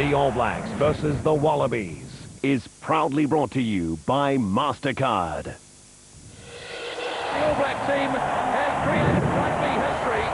The All Blacks versus the Wallabies is proudly brought to you by MasterCard. The All Black team has created rugby history.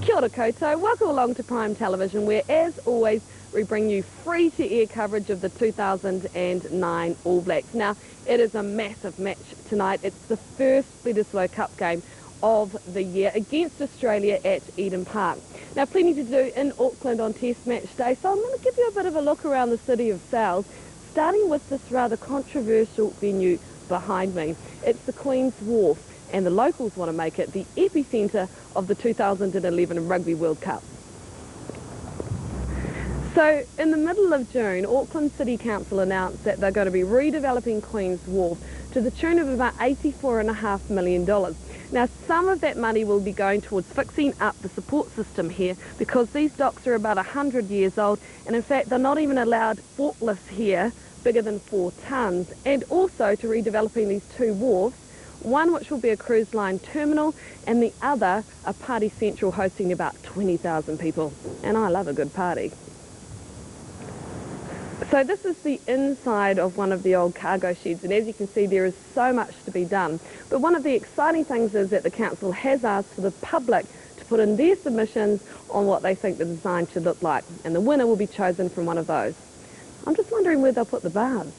Kia ora koutou, welcome along to Prime Television, where as always we bring you free to air coverage of the 2009 All Blacks. Now it is a massive match tonight. It's the first Bledisloe Cup game of the year against Australia at Eden Park. Now plenty to do in Auckland on Test match day, so I'm going to give you a bit of a look around the city of Sales, starting with this rather controversial venue behind me. It's the Queen's Wharf, and the locals want to make it the epicentre of the 2011 Rugby World Cup. So in the middle of June, Auckland City Council announced that they're going to be redeveloping Queen's Wharf to the tune of about $84.5 million. Now some of that money will be going towards fixing up the support system here, because these docks are about 100 years old, and in fact they're not even allowed forklifts here bigger than 4 tonnes, and also to redeveloping these two wharfs, one which will be a cruise line terminal and the other a party central hosting about 20,000 people. And I love a good party. So this is the inside of one of the old cargo sheds, and as you can see there is so much to be done. But one of the exciting things is that the council has asked for the public to put in their submissions on what they think the design should look like, and the winner will be chosen from one of those. I'm just wondering where they'll put the bars.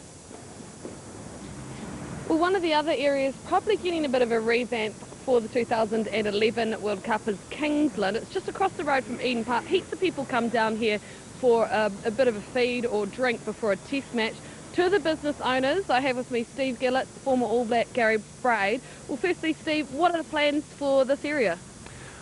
Well, one of the other areas probably getting a bit of a revamp for the 2011 World Cup is Kingsland. It's just across the road from Eden Park. Heaps of people come down here for a bit of a feed or drink before a test match. Two of the business owners, I have with me Steve Gillett, former All Black Gary Braid. Well, firstly, Steve, what are the plans for this area?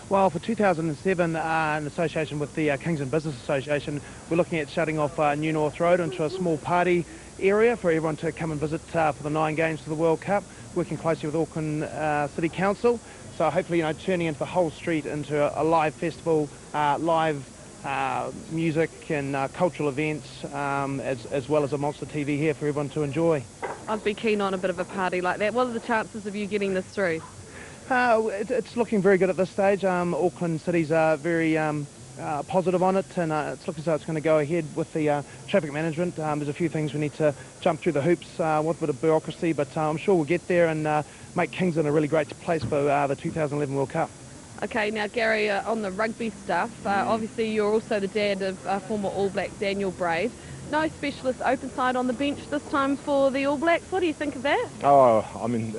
Well, for 2007, in association with the Kingsland Business Association, we're looking at shutting off New North Road into a small party area for everyone to come and visit for the 9 games for the World Cup, working closely with Auckland City Council. So hopefully, turning into the whole street into a live festival, live music and cultural events, as well as a monster TV here for everyone to enjoy. I'd be keen on a bit of a party like that. What are the chances of you getting this through? It's looking very good at this stage. Auckland City's very positive on it, and it's looking as though it's going to go ahead with the traffic management. There's a few things we need to jump through the hoops with a bit of bureaucracy, but I'm sure we'll get there and make Kingsland a really great place for the 2011 World Cup. Okay, now Gary, on the rugby stuff, obviously you're also the dad of former All Black Daniel Braid. No specialist open side on the bench this time for the All Blacks. What do you think of that? Oh, I mean,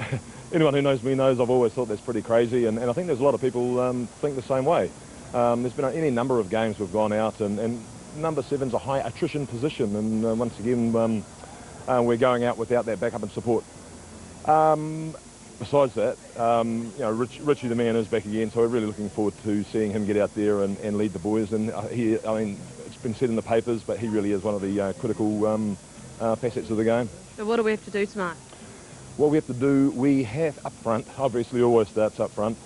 anyone who knows me knows I've always thought that's pretty crazy, and I think there's a lot of people think the same way. There's been any number of games we've gone out, and number 7's a high attrition position, and once again we're going out without that backup and support. Besides that, Richie the man is back again, so we're really looking forward to seeing him get out there and lead the boys. And I mean, it's been said in the papers, but he really is one of the critical facets of the game. So what do we have to do tonight? What we have to do, we have up front, obviously always starts up front,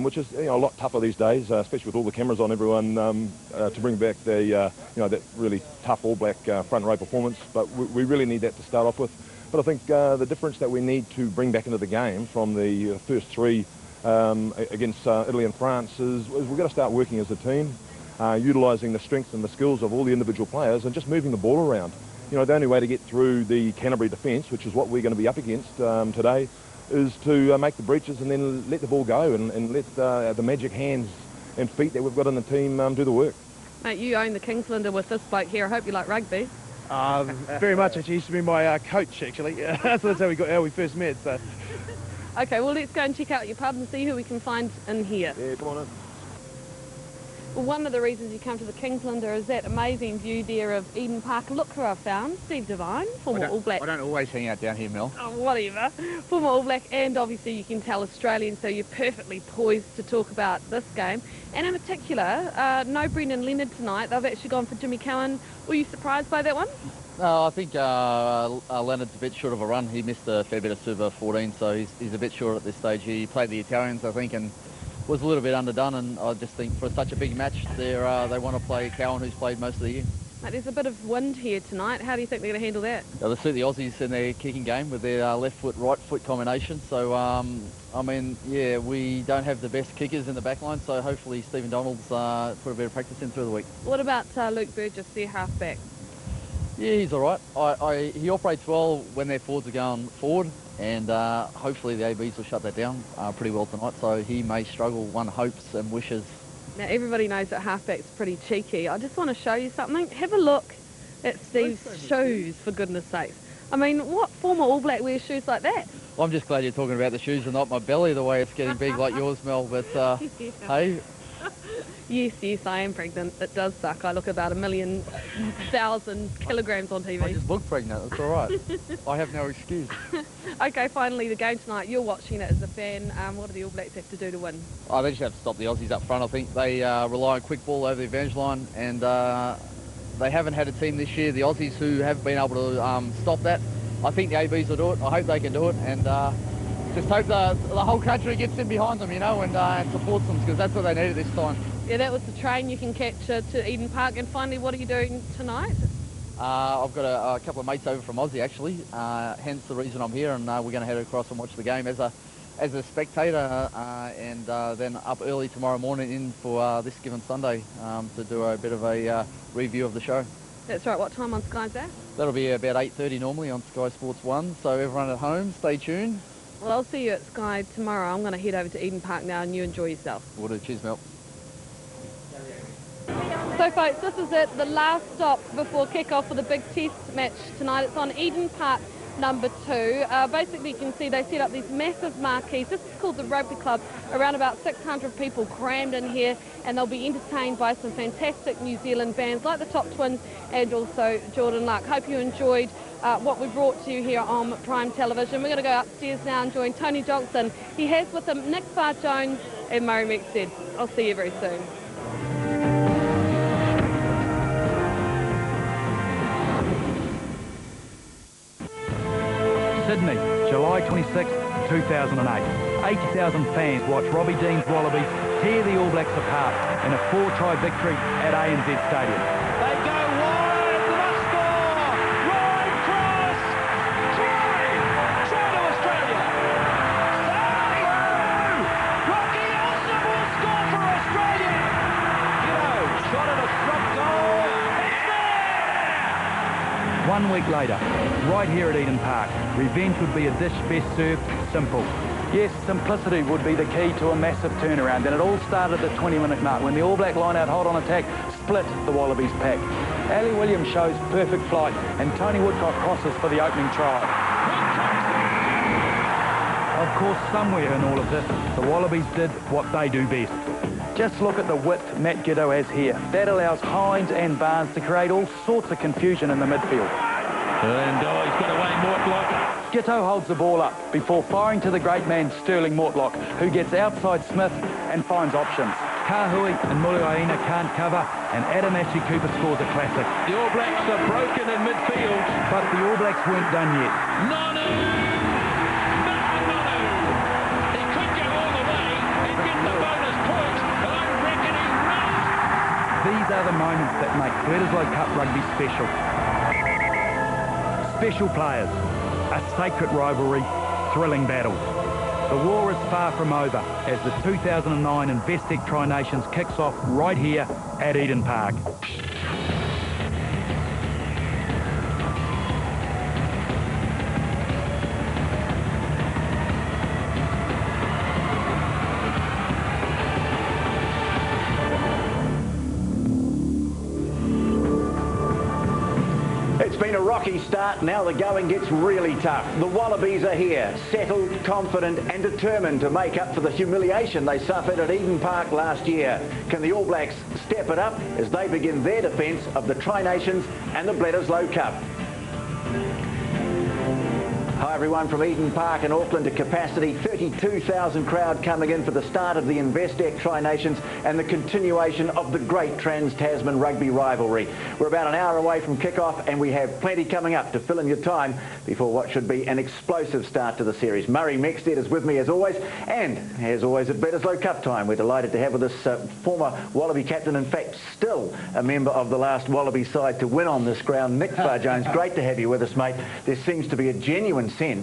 which is a lot tougher these days, especially with all the cameras on everyone, to bring back the that really tough All Black front row performance. But we really need that to start off with. But I think the difference that we need to bring back into the game from the first 3 against Italy and France is we've got to start working as a team, utilising the strengths and the skills of all the individual players and just moving the ball around. The only way to get through the Canterbury defence, which is what we're going to be up against today, is to make the breaches and then let the ball go and let the magic hands and feet that we've got in the team do the work. Mate, you own the Kingslander with this bloke here. I hope you like rugby. Very much. Actually, he used to be my coach, actually. So that's how we first met. So. Okay, well, let's go and check out your pub and see who we can find in here. Yeah, come on in. Well, one of the reasons you come to the Kingslander is that amazing view there of Eden Park. Look who I've found, Steve Devine, former All Black. I don't always hang out down here, Mel. Oh, whatever. Former All Black, and obviously you can tell Australian, so you're perfectly poised to talk about this game. And in particular, no Brendan Leonard tonight. They've actually gone for Jimmy Cowan. Were you surprised by that one? No, I think Leonard's a bit short of a run. He missed a fair bit of Super 14, so he's a bit short at this stage. He played the Italians, I think, and was a little bit underdone, and I just think for such a big match, they want to play Cowan, who's played most of the year. Mate, there's a bit of wind here tonight. How do you think they're going to handle that? They suit the Aussies in their kicking game with their left foot, right foot combination. So, I mean, yeah, we don't have the best kickers in the back line, so hopefully Stephen Donald's put a bit of practice in through the week. What about Luke Burgess, their halfback? Yeah, he's all right. He operates well when their forwards are going forward, and hopefully the ABs will shut that down pretty well tonight, so he may struggle, one hopes and wishes. Now, everybody knows that halfback's pretty cheeky. I just want to show you something. Have a look at Steve's shoes, for goodness sakes. I mean, what former All Black wears shoes like that? Well, I'm just glad you're talking about the shoes and not my belly, the way it's getting big like yours, Mel, but Yeah. hey. Yes, I am pregnant. It does suck. I look about 1,000,000 kilograms on TV. I just look pregnant, it's all right. I have no excuse. Okay, finally, the game tonight. You're watching it as a fan. What do the All Blacks have to do to win? Oh, they just have to stop the Aussies up front, I think. They rely on quick ball over the advantage line, and they haven't had a team this year, the Aussies, who have been able to stop that. I think the ABs will do it. I hope they can do it, and just hope the whole country gets in behind them, you know, and supports them, because that's what they need at this time. Yeah, that was the train you can catch to Eden Park. And finally, what are you doing tonight? I've got a couple of mates over from Aussie, actually, hence the reason I'm here, and we're going to head across and watch the game as a spectator, and then up early tomorrow morning in for this given Sunday to do a bit of a review of the show. That's right. What time on Sky's that? That'll be about 8:30 normally on Sky Sports 1, so everyone at home, stay tuned. Well, I'll see you at Sky tomorrow. I'm going to head over to Eden Park now, and you enjoy yourself. Will do. Cheers, Mel. So folks, this is it, the last stop before kick-off for the big test match tonight. It's on Eden Park number 2. Basically you can see they set up these massive marquees. This is called the Rugby Club. Around about 600 people crammed in here, and they'll be entertained by some fantastic New Zealand bands like the Top Twins and also Jordan Luck. Hope you enjoyed what we brought to you here on Prime Television. We're going to go upstairs now and join Tony Johnson. He has with him Nick Farr-Jones and Murray Mexted. I'll see you very soon. Sydney, July 26, 2008. 80,000 fans watch Robbie Dean's Wallabies tear the All Blacks apart in a 4-try victory at ANZ Stadium. They go wide, must score! Wide cross! Try! Try to Australia! Save! Rocky Elson will score for Australia! Shot at a front goal! It's there! 1 week later, right here at Eden Park, revenge would be a dish best served simple. Yes, simplicity would be the key to a massive turnaround, and it all started at the 20-minute mark when the All Black line-out hold-on attack split the Wallabies pack. Ali Williams shows perfect flight, and Tony Woodcock crosses for the opening try. Of course, somewhere in all of this, the Wallabies did what they do best. Just look at the width Matt Giddo has here. That allows Hines and Barnes to create all sorts of confusion in the midfield. And he's got away Mortlock. Gitto holds the ball up before firing to the great man Sterling Mortlock, who gets outside Smith and finds options. Kahui and Muluaina can't cover, and Adam Ashley Cooper scores a classic. The All Blacks are broken in midfield. But the All Blacks weren't done yet. Nonu! He could go all the way and get the bonus point, but I reckon he runs. These are the moments that make Bledisloe Cup rugby special. Special players, a sacred rivalry, thrilling battles. The war is far from over as the 2009 Investec Tri-Nations kicks off right here at Eden Park. It's been a rocky start. Now the going gets really tough. The Wallabies are here, settled, confident and determined to make up for the humiliation they suffered at Eden Park last year. Can the All Blacks step it up as they begin their defence of the Tri-Nations and the Bledisloe Cup? Hi everyone. everyone, from Eden Park in Auckland to capacity. 32,000 crowd coming in for the start of the Investec Tri-Nations and the continuation of the great Trans-Tasman rugby rivalry. We're about an hour away from kick-off and we have plenty coming up to fill in your time before what should be an explosive start to the series. Murray Mexted is with me as always, and as always at Bledisloe Cup time, we're delighted to have with us former Wallaby captain, in fact still a member of the last Wallaby side to win on this ground, Nick Farr-Jones. Great to have you with us, mate. There seems to be a genuine sense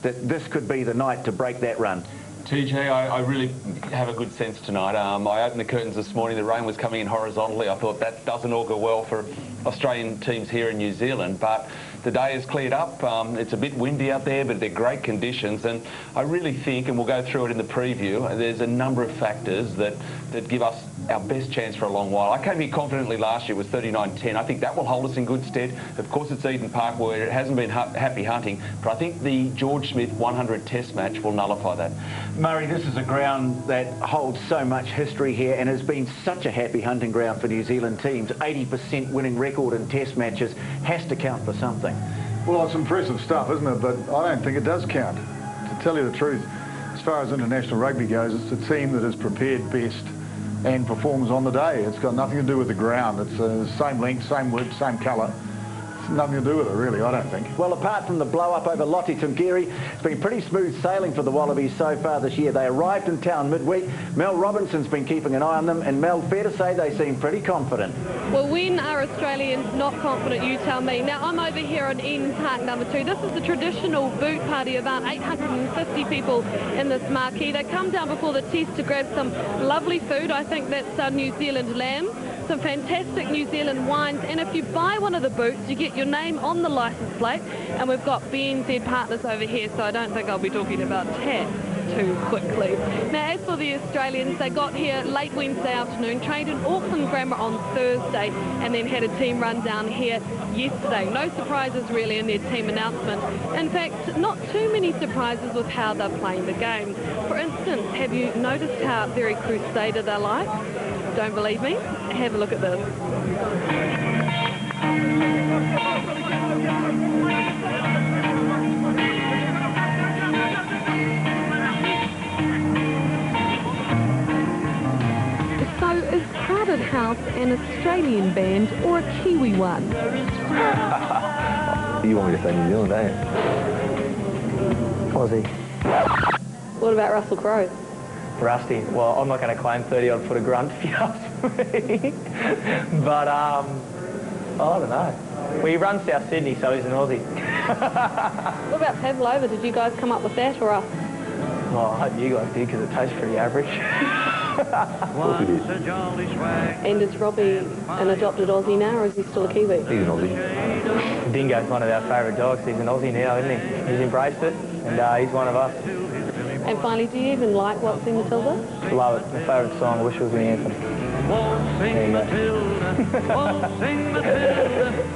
that this could be the night to break that run. TJ, I really have a good sense tonight. I opened the curtains this morning, the rain was coming in horizontally. I thought that doesn't augur well for Australian teams here in New Zealand, but the day has cleared up. It's a bit windy out there, but they're great conditions, and I really think, and we'll go through it in the preview, there's a number of factors that give us our best chance for a long while. I came here confidently last year with 39-10. I think that will hold us in good stead. Of course, it's Eden Park where it hasn't been happy hunting, but I think the George Smith 100 Test match will nullify that. Murray, this is a ground that holds so much history here and has been such a happy hunting ground for New Zealand teams. 80% winning record in Test matches has to count for something. Well, it's impressive stuff, isn't it? But I don't think it does count. To tell you the truth, as far as international rugby goes, it's the team that is prepared best and performs on the day. It's got nothing to do with the ground. It's the same length, same width, same colour. It's nothing to do with it, really, I don't think. Well, apart from the blow-up over Lottie Tunkiri, it's been pretty smooth sailing for the Wallabies so far this year. They arrived in town midweek. Mel Robinson's been keeping an eye on them, and Mel, fair to say they seem pretty confident. Well, when are Australians not confident, you tell me. Now, I'm over here on Eden Park number 2. This is the traditional boot party, about 850 people in this marquee. They come down before the test to grab some lovely food. I think that's New Zealand lamb, some fantastic New Zealand wines, and if you buy one of the boots, you get your name on the licence plate, and we've got BNZ partners over here, so I don't think I'll be talking about tats too quickly. Now, as for the Australians, they got here late Wednesday afternoon, trained in Auckland Grammar on Thursday, and then had a team run down here yesterday. No surprises really in their team announcement. In fact, not too many surprises with how they're playing the game. For instance, have you noticed how very Crusader they're like? Don't believe me? Have a look at this. So is Crowded House an Australian band or a Kiwi one? You want me to say New Zealand, eh? Aussie. What about Russell Crowe? Rusty. Well, I'm not going to claim 30-odd foot of grunt if you ask me. But, I don't know. Well, he runs South Sydney, so he's an Aussie. What about Pavlova? Did you guys come up with that or us? Well, I hope you guys did, because it tastes pretty average. And is Robbie an adopted Aussie now, or is he still a Kiwi? He's an Aussie. Dingo's one of our favourite dogs. He's an Aussie now, isn't he? He's embraced it, and he's one of us. And finally, do you even like Waltzing Matilda? Love it. My favourite song. I wish it was the anthem.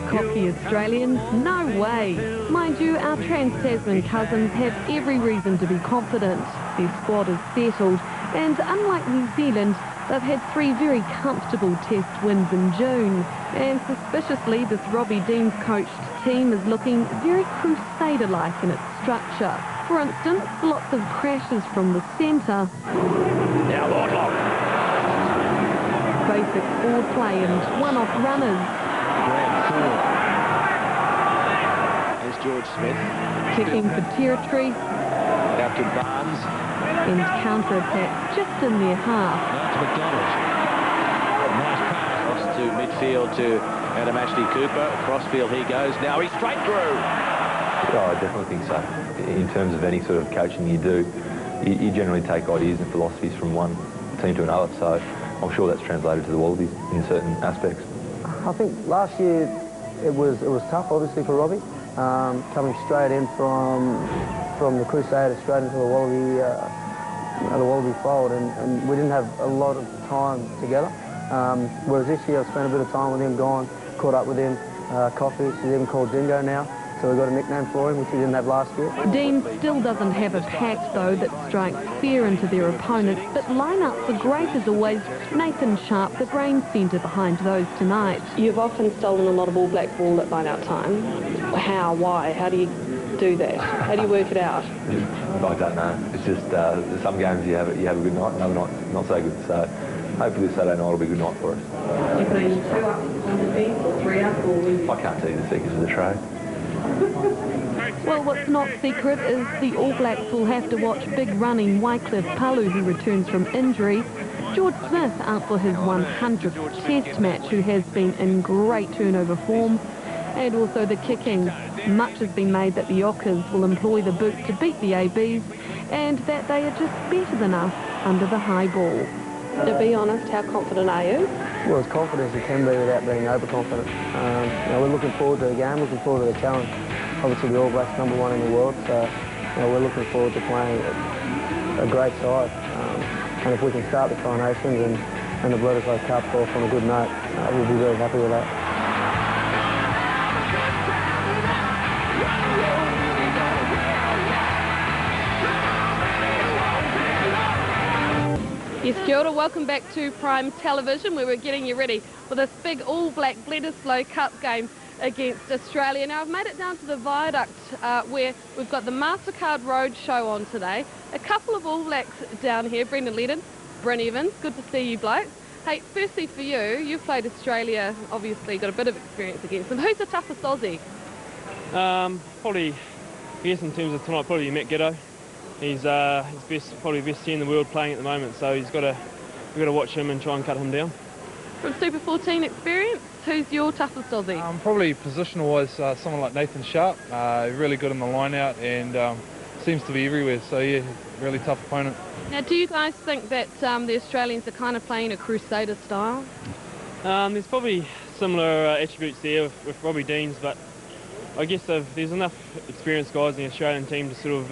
Cocky Australians? No way. Mind you, our Trans-Tasman cousins have every reason to be confident. Their squad is settled, and unlike New Zealand, they've had 3 very comfortable test wins in June. And suspiciously, this Robbie Deans-coached team is looking very Crusader-like in its structure. For instance, lots of crashes from the centre. Now Lordlock. Basic forward play and one-off runners. There's George Smith. Kicking for territory. Out to Barnes. And counter-attacks just in their half. Now to McDonald. Nice pass. Across to midfield to Adam Ashley Cooper. Crossfield he goes. Now he's straight through. Oh, I definitely think so. In terms of any sort of coaching you do, you generally take ideas and philosophies from one team to another, so I'm sure that's translated to the Wallabies in certain aspects. I think last year it was tough, obviously, for Robbie, coming straight in from the Crusader straight into the Wallaby fold, and we didn't have a lot of time together. Whereas this year I've spent a bit of time with him, gone, caught up with him, coffee. He's even called Dingo now. So we've got a nickname for him, which we didn't have last year. Dean still doesn't have a pack, though, that strikes fear into their opponents, but lineups are great as always. Nathan Sharp, the brain centre behind those tonight. You've often stolen a lot of All Black ball at line-out time. How? Why? How do you do that? How do you work it out? I don't know. It's just some games you have a good night, another night not so good. So hopefully this Saturday night will be a good night for us. Do you put in 2 up on defence or 3 up? Or... I can't tell you the secrets of the trade. Well, what's not secret is the All Blacks will have to watch big running Wycliffe Palu, who returns from injury. George Smith out for his 100th Test match, who has been in great turnover form. And also the kicking. Much has been made that the Ockers will employ the boot to beat the ABs and that they are just better than us under the high ball. To be honest, how confident are you? Well, as confident as you can be without being overconfident. We're looking forward to the game, looking forward to the challenge. Obviously the All Blacks #1 in the world, so we're looking forward to playing a great side. And if we can start the Tri Nations and the Bledisloe Cup off on a good note, we'll be very happy with that. Yes, kia ora, welcome back to Prime Television, where we're getting you ready for this big All Black Bledisloe Cup game against Australia. Now, I've made it down to the viaduct where we've got the MasterCard Road Show on today. A couple of All Blacks down here, Brendan Ledden, Bryn Evans, good to see you blokes. Hey, firstly for you, you've played Australia, obviously got a bit of experience against them. Who's the toughest Aussie? Probably, I guess in terms of tonight, probably Matt Giddo. He's probably best 10 in the world playing at the moment, so we've got to watch him and try and cut him down. From Super 14 experience, who's your toughest Aussie? Probably positional-wise, someone like Nathan Sharp, really good in the line-out and seems to be everywhere, so yeah, really tough opponent. Now, do you guys think that the Australians are kind of playing a Crusader style? There's probably similar attributes there with Robbie Deans, but I guess there's enough experienced guys in the Australian team to sort of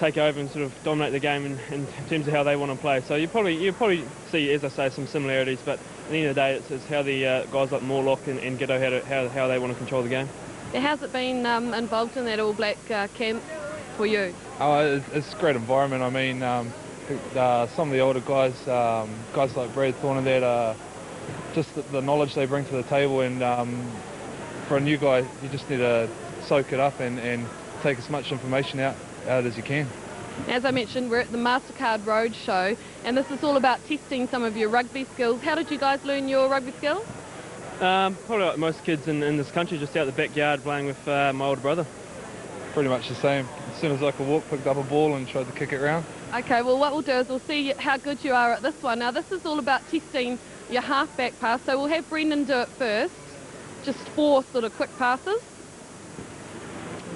take over and sort of dominate the game in terms of how they want to play. So you probably see, as I say, some similarities, but at the end of the day, it's how the guys like Morlock and Giddo how they want to control the game. How's it been involved in that All Black camp for you? Oh, it's a great environment. I mean, some of the older guys, guys like Brad Thorne and that, just the knowledge they bring to the table, and for a new guy, you just need to soak it up and take as much information out as you can. As I mentioned, we're at the MasterCard Road Show, and this is all about testing some of your rugby skills. How did you guys learn your rugby skills? Probably like most kids in this country, just out the backyard playing with my older brother. Pretty much the same. As soon as I could walk, picked up a ball and tried to kick it around. Okay, well what we'll do is we'll see how good you are at this one. Now this is all about testing your half-back pass, so we'll have Brendan do it first. Just 4 sort of quick passes.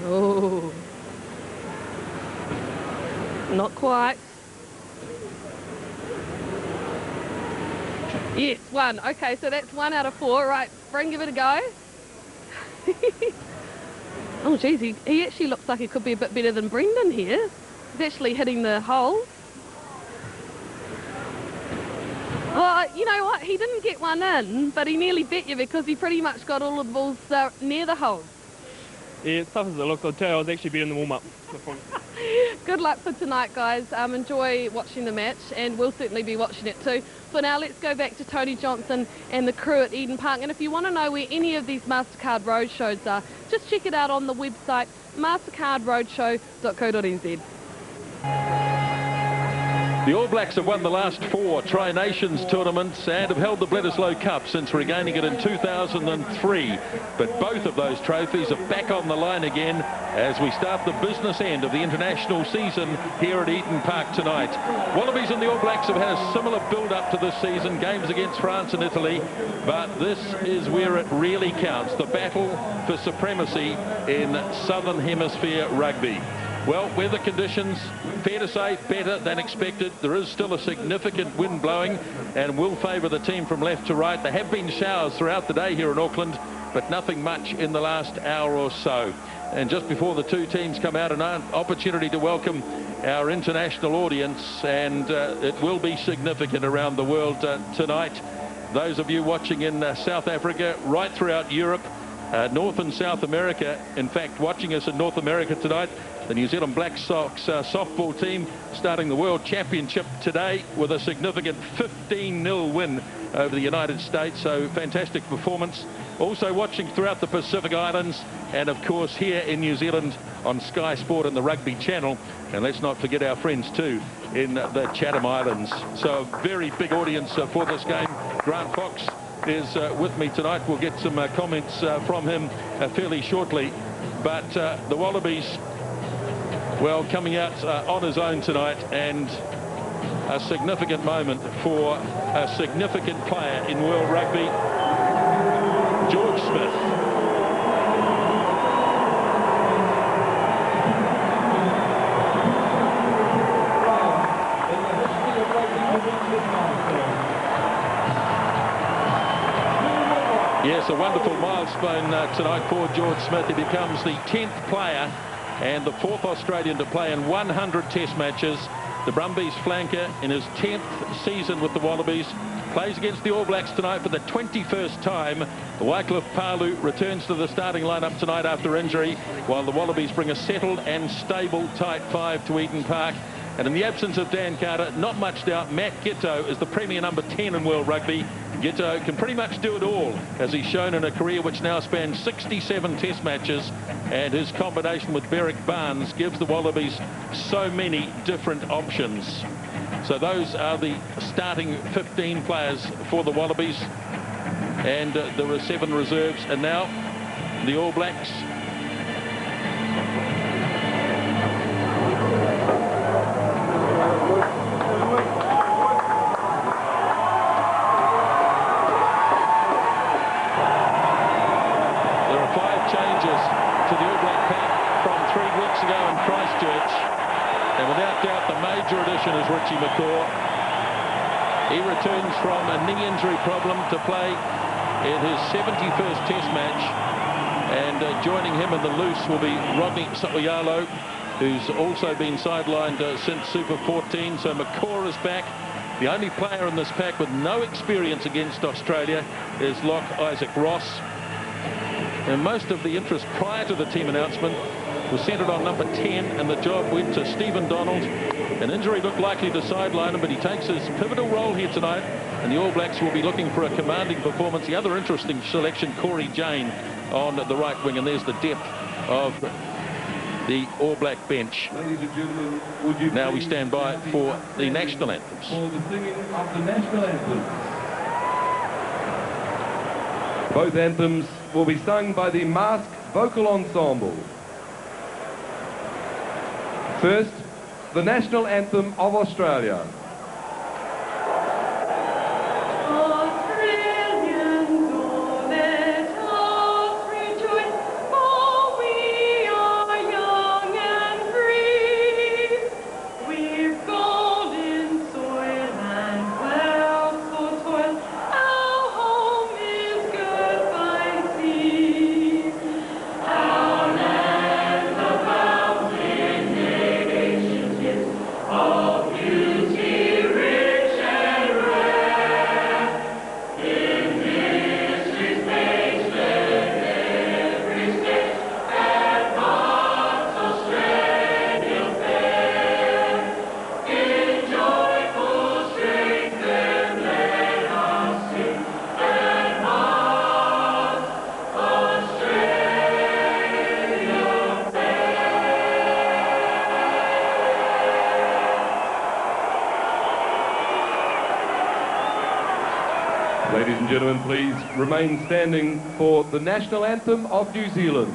Oh. Not quite. Yes, 1. Okay, so that's 1 out of 4. Right, Bren, give it a go. Oh, geez, he actually looks like he could be a bit better than Brendan here. He's actually hitting the hole. Well, you know what? He didn't get one in, but he nearly bet you because he pretty much got all of the balls near the hole. Yeah, it's tough as it looks. I'll tell you, I was actually better in the warm-up. Good luck for tonight, guys. Enjoy watching the match, and we'll certainly be watching it too. For now, let's go back to Tony Johnson and the crew at Eden Park. And if you want to know where any of these MasterCard Road shows are, just check it out on the website, mastercardroadshow.co.nz. The All Blacks have won the last 4 Tri Nations tournaments and have held the Bledisloe Cup since regaining it in 2003. But both of those trophies are back on the line again as we start the business end of the international season here at Eden Park tonight. Wallabies and the All Blacks have had a similar build-up to this season, games against France and Italy, but this is where it really counts, the battle for supremacy in Southern Hemisphere rugby. Well, weather conditions, fair to say, better than expected. There is still a significant wind blowing and will favour the team from left to right. There have been showers throughout the day here in Auckland, but nothing much in the last hour or so. And just before the two teams come out, an opportunity to welcome our international audience, and it will be significant around the world tonight. Those of you watching in South Africa, right throughout Europe, North and South America, in fact, watching us in North America tonight, the New Zealand Black Sox softball team starting the World Championship today with a significant 15-0 win over the United States. So fantastic performance. Also watching throughout the Pacific Islands and, of course, here in New Zealand on Sky Sport and the Rugby Channel. And let's not forget our friends, too, in the Chatham Islands. So a very big audience for this game. Grant Fox is with me tonight. We'll get some comments from him fairly shortly. But the Wallabies, well, coming out on his own tonight, and a significant moment for a significant player in world rugby, George Smith. Yes, a wonderful milestone tonight for George Smith. He becomes the 10th player and the 4th Australian to play in 100 Test matches. The Brumbies flanker in his 10th season with the Wallabies plays against the All Blacks tonight for the 21st time. Wycliffe Palu returns to the starting lineup tonight after injury, while the Wallabies bring a settled and stable tight 5 to Eden Park. And in the absence of Dan Carter, not much doubt, Matt Giteau is the premier number 10 in world rugby. Giteau can pretty much do it all, as he's shown in a career which now spans 67 Test matches, and his combination with Berrick Barnes gives the Wallabies so many different options. So those are the starting 15 players for the Wallabies, and there are 7 reserves. And now the All Blacks. Is Richie McCaw. He returns from a knee injury problem to play in his 71st Test match, and joining him in the loose will be Rodney So'oialo, who's also been sidelined since Super 14. So McCaw is back. The only player in this pack with no experience against Australia is Lock Isaac Ross, and most of the interest prior to the team announcement was centred on number 10, and the job went to Stephen Donald. An injury looked likely to sideline him, but he takes his pivotal role here tonight, and the All Blacks will be looking for a commanding performance. The other interesting selection, Corey Jane on the right wing, and there's the depth of the All Black bench. Ladies and gentlemen, would you now we stand by for the national anthems. For the singing of the national anthem. Both anthems will be sung by the Mask Vocal Ensemble. First, the national anthem of Australia. Ladies and gentlemen, please remain standing for the national anthem of New Zealand.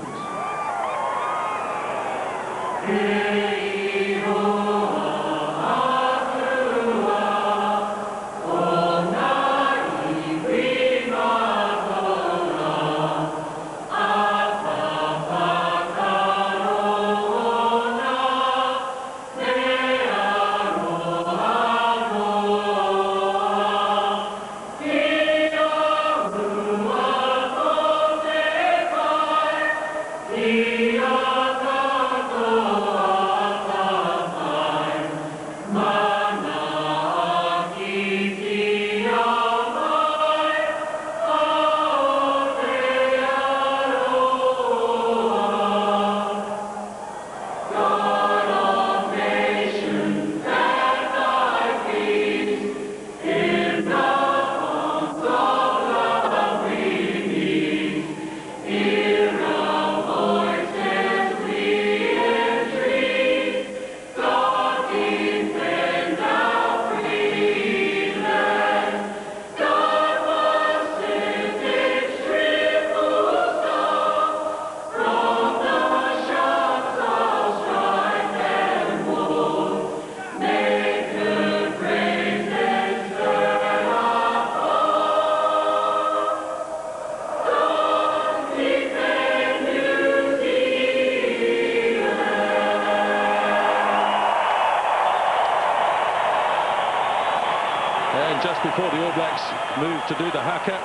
just before the All Blacks move to do the haka.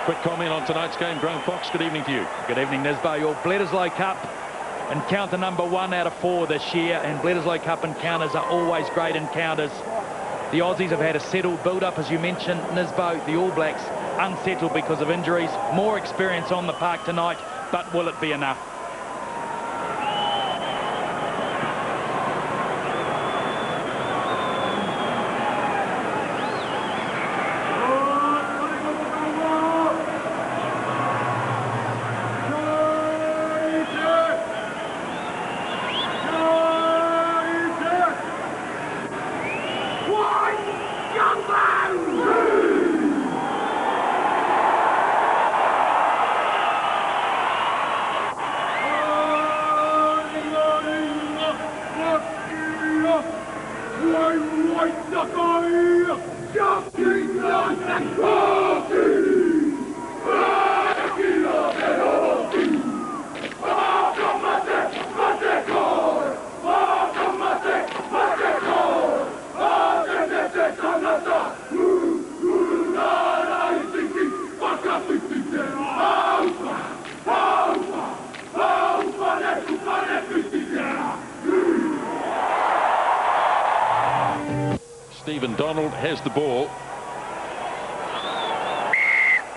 Quick comment on tonight's game. Graham Fox, good evening to you. Good evening, Nisbo. Your Bledisloe Cup encounter number 1 out of 4 this year, and Bledisloe Cup encounters are always great encounters. The Aussies have had a settled build-up, as you mentioned, Nisbo. The All Blacks unsettled because of injuries. More experience on the park tonight, but will it be enough? Stephen Donald has the ball.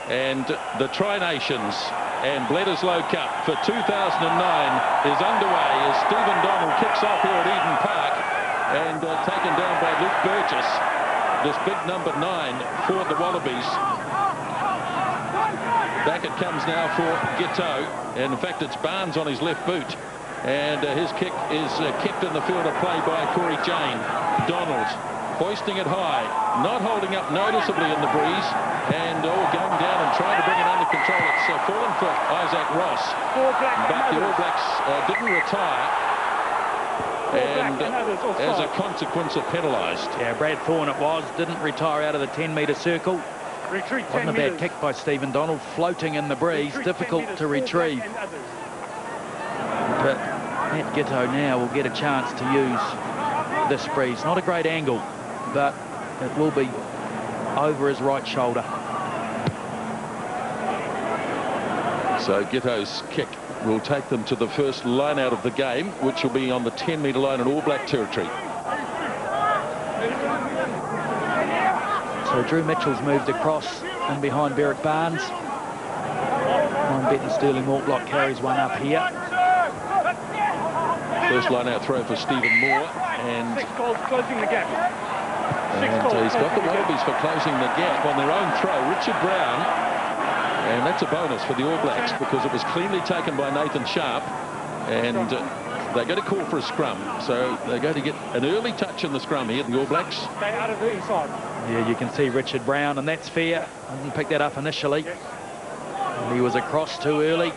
And the Tri-Nations and Bledisloe Cup for 2009 is underway as Stephen Donald kicks off here at Eden Park and taken down by Luke Burgess. This big number 9 for the Wallabies. Back it comes now for Giteau, and in fact it's Barnes on his left boot, and his kick is kept in the field of play by Corey Jane. Donald hoisting it high, not holding up noticeably in the breeze, and going down and trying to bring it under control. It's fallen for Isaac Ross, but the All Blacks didn't retire, and as a consequence are penalised. Yeah, Brad Thorne it was, didn't retire out of the 10-metre circle. Wasn't a bad kick by Stephen Donald, floating in the breeze, difficult to retrieve. But Matt Giteau now will get a chance to use this breeze. Not a great angle, but it will be over his right shoulder. So Giteau's kick will take them to the first line out of the game, which will be on the 10-metre line in All Black territory. So Drew Mitchell's moved across and behind Berrick Barnes. Betty Sterling Mortlock carries one up here. First line out throw for Stephen Moore, and closing the gap. He's got the Wallabies for closing the gap on their own throw. Richard Brown, and that's a bonus for the All Blacks because it was cleanly taken by Nathan Sharp, and they're going to call for a scrum. So they're going to get an early touch in the scrum here, the All Blacks. Stay out of the inside. Yeah, you can see Richard Brown, and that's fair. I didn't pick that up initially. And he was across too early.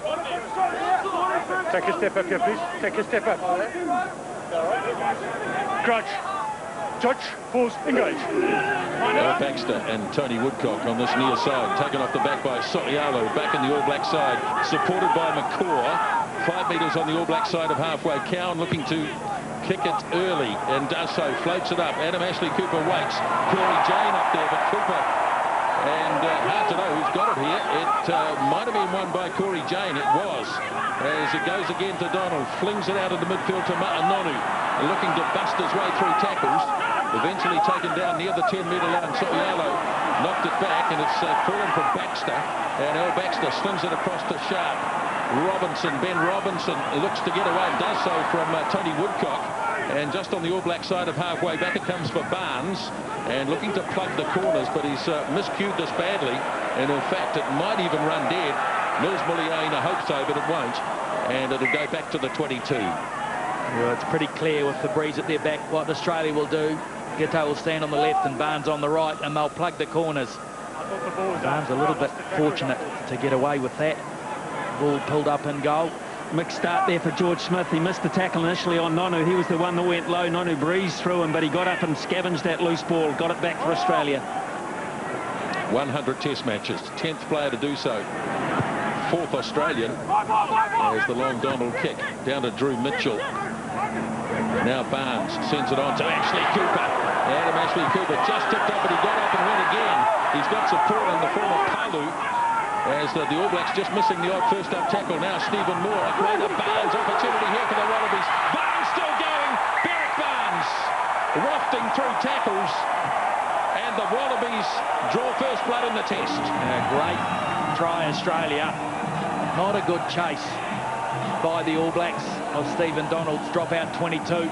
Take a step up here, please. Take a step up. Crouch. Touch, pause, engage. Baxter and Tony Woodcock on this near side, taken off the back by Sotialo, back in the All Black side, supported by McCaw. 5 metres on the All Black side of halfway. Cowan looking to kick it early, and does so, floats it up. Adam Ashley Cooper waits. Corey Jane up there, but Cooper, and hard to know who's got it here. It might have been won by Corey Jane. It was. As it goes again to Donald, flings it out of the midfield to Ma'anonu, looking to bust his way through tackles. Eventually taken down near the 10-metre line. Sotialo knocked it back, and it's fallen from Baxter. And Al Baxter slings it across to Sharp. Ben Robinson looks to get away, and does so from Tony Woodcock. And just on the All Black side of halfway, back it comes for Barnes, and looking to plug the corners, but he's miscued this badly, and in fact it might even run dead. Mills Muliaina hopes so, but it won't, and it'll go back to the 22. Well, it's pretty clear with the breeze at their back what Australia will do. Giteau will stand on the left and Barnes on the right, and they'll plug the corners. Barnes a little bit fortunate to get away with that. Ball pulled up in goal. Mixed start there for George Smith. He missed the tackle initially on Nonu. He was the one that went low. Nonu breezed through him, but he got up and scavenged that loose ball. Got it back for Australia. 100 test matches. 10th player to do so. 4th Australian. There's the long Donald kick down to Drew Mitchell. Now Barnes sends it on to Ashley Cooper. Adam Ashley Cooper just tipped up, but he got up and went again. He's got support in the form of Palu, as the All Blacks just missing the odd first-up tackle. Now Stephen Moore, a great Barnes opportunity here for the Wallabies. Barnes still going. Berwick Barnes wafting through tackles, and the Wallabies draw first blood in the test. Great try, Australia. Not a good chase by the All Blacks of Stephen Donald's dropout 22.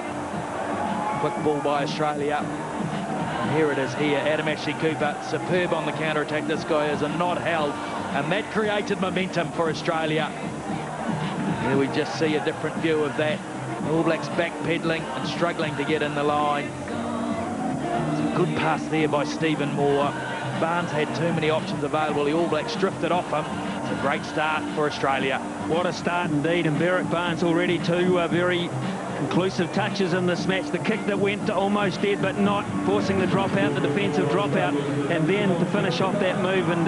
Quick ball by Australia. And here it is here. Adam Ashley Cooper, superb on the counter-attack. This guy is a not held, and that created momentum for Australia. Here we just see a different view of that. All Blacks backpedaling and struggling to get in the line. It's a good pass there by Stephen Moore. Barnes had too many options available. The All Blacks drifted off him. It's a great start for Australia. What a start indeed, and Berwick Barnes already two very conclusive touches in this match. The kick that went to almost dead, but not, forcing the dropout, the defensive dropout, and then to finish off that move, and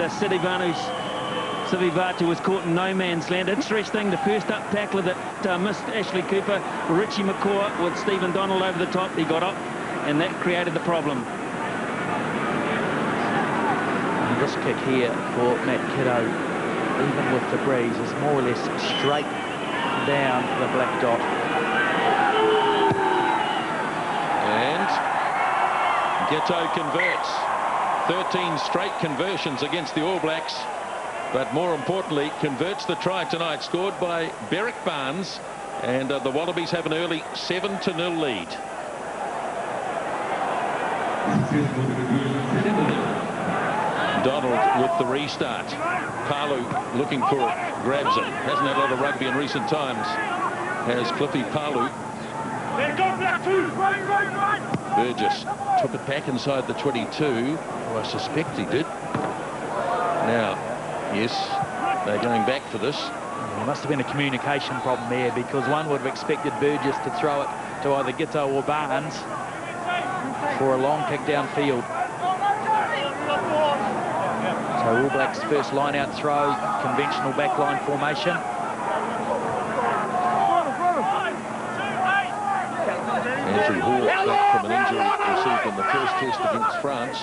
Sivivatu was caught in no man's land. Interesting, the first up tackler that missed Ashley Cooper, Richie McCaw, with Stephen Donald over the top. He got up, and that created the problem. And this kick here for Matt Kiddo, even with the breeze, is more or less straight down the black dot. And Ghetto converts. 13 straight conversions against the All Blacks, but more importantly converts the try tonight, scored by Berwick Barnes, and the Wallabies have an early 7-0 lead. Donald with the restart. Palu looking for it, grabs it. Hasn't had a lot of rugby in recent times, has Cliffy Palu. Burgess took it back inside the 22. Oh, I suspect he did. Now, yes, they're going back for this. There must have been a communication problem there, because one would have expected Burgess to throw it to either Gitto or Barnes for a long kick downfield. So All Blacks first line out throw, conventional backline formation. Andrew Hall back from an injury received in the first test against France.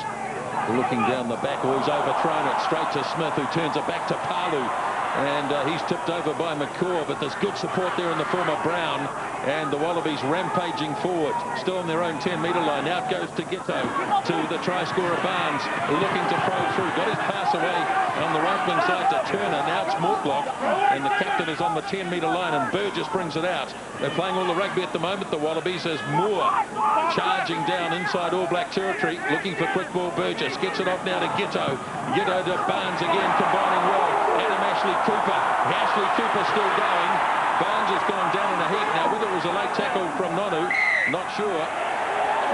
Looking down the back, oh, he's overthrown it straight to Smith, who turns it back to Palu. And he's tipped over by McCaw, but there's good support there in the form of Brown. And the Wallabies rampaging forward, still on their own 10-metre line. Now it goes to Ghetto, to the try scorer Barnes, looking to throw through. Got his pass away on the right wing side to Turner. Now it's Mortlock, and the captain is on the 10-metre line, and Burgess brings it out. They're playing all the rugby at the moment, the Wallabies, as Moore charging down inside All Black territory, looking for quick ball. Burgess gets it off now to Ghetto. Ghetto to Barnes again, combining well. Adam Ashley Cooper. Ashley Cooper still going. Barnes has gone down in a heap now. Whether it was a late tackle from Nonu, not sure.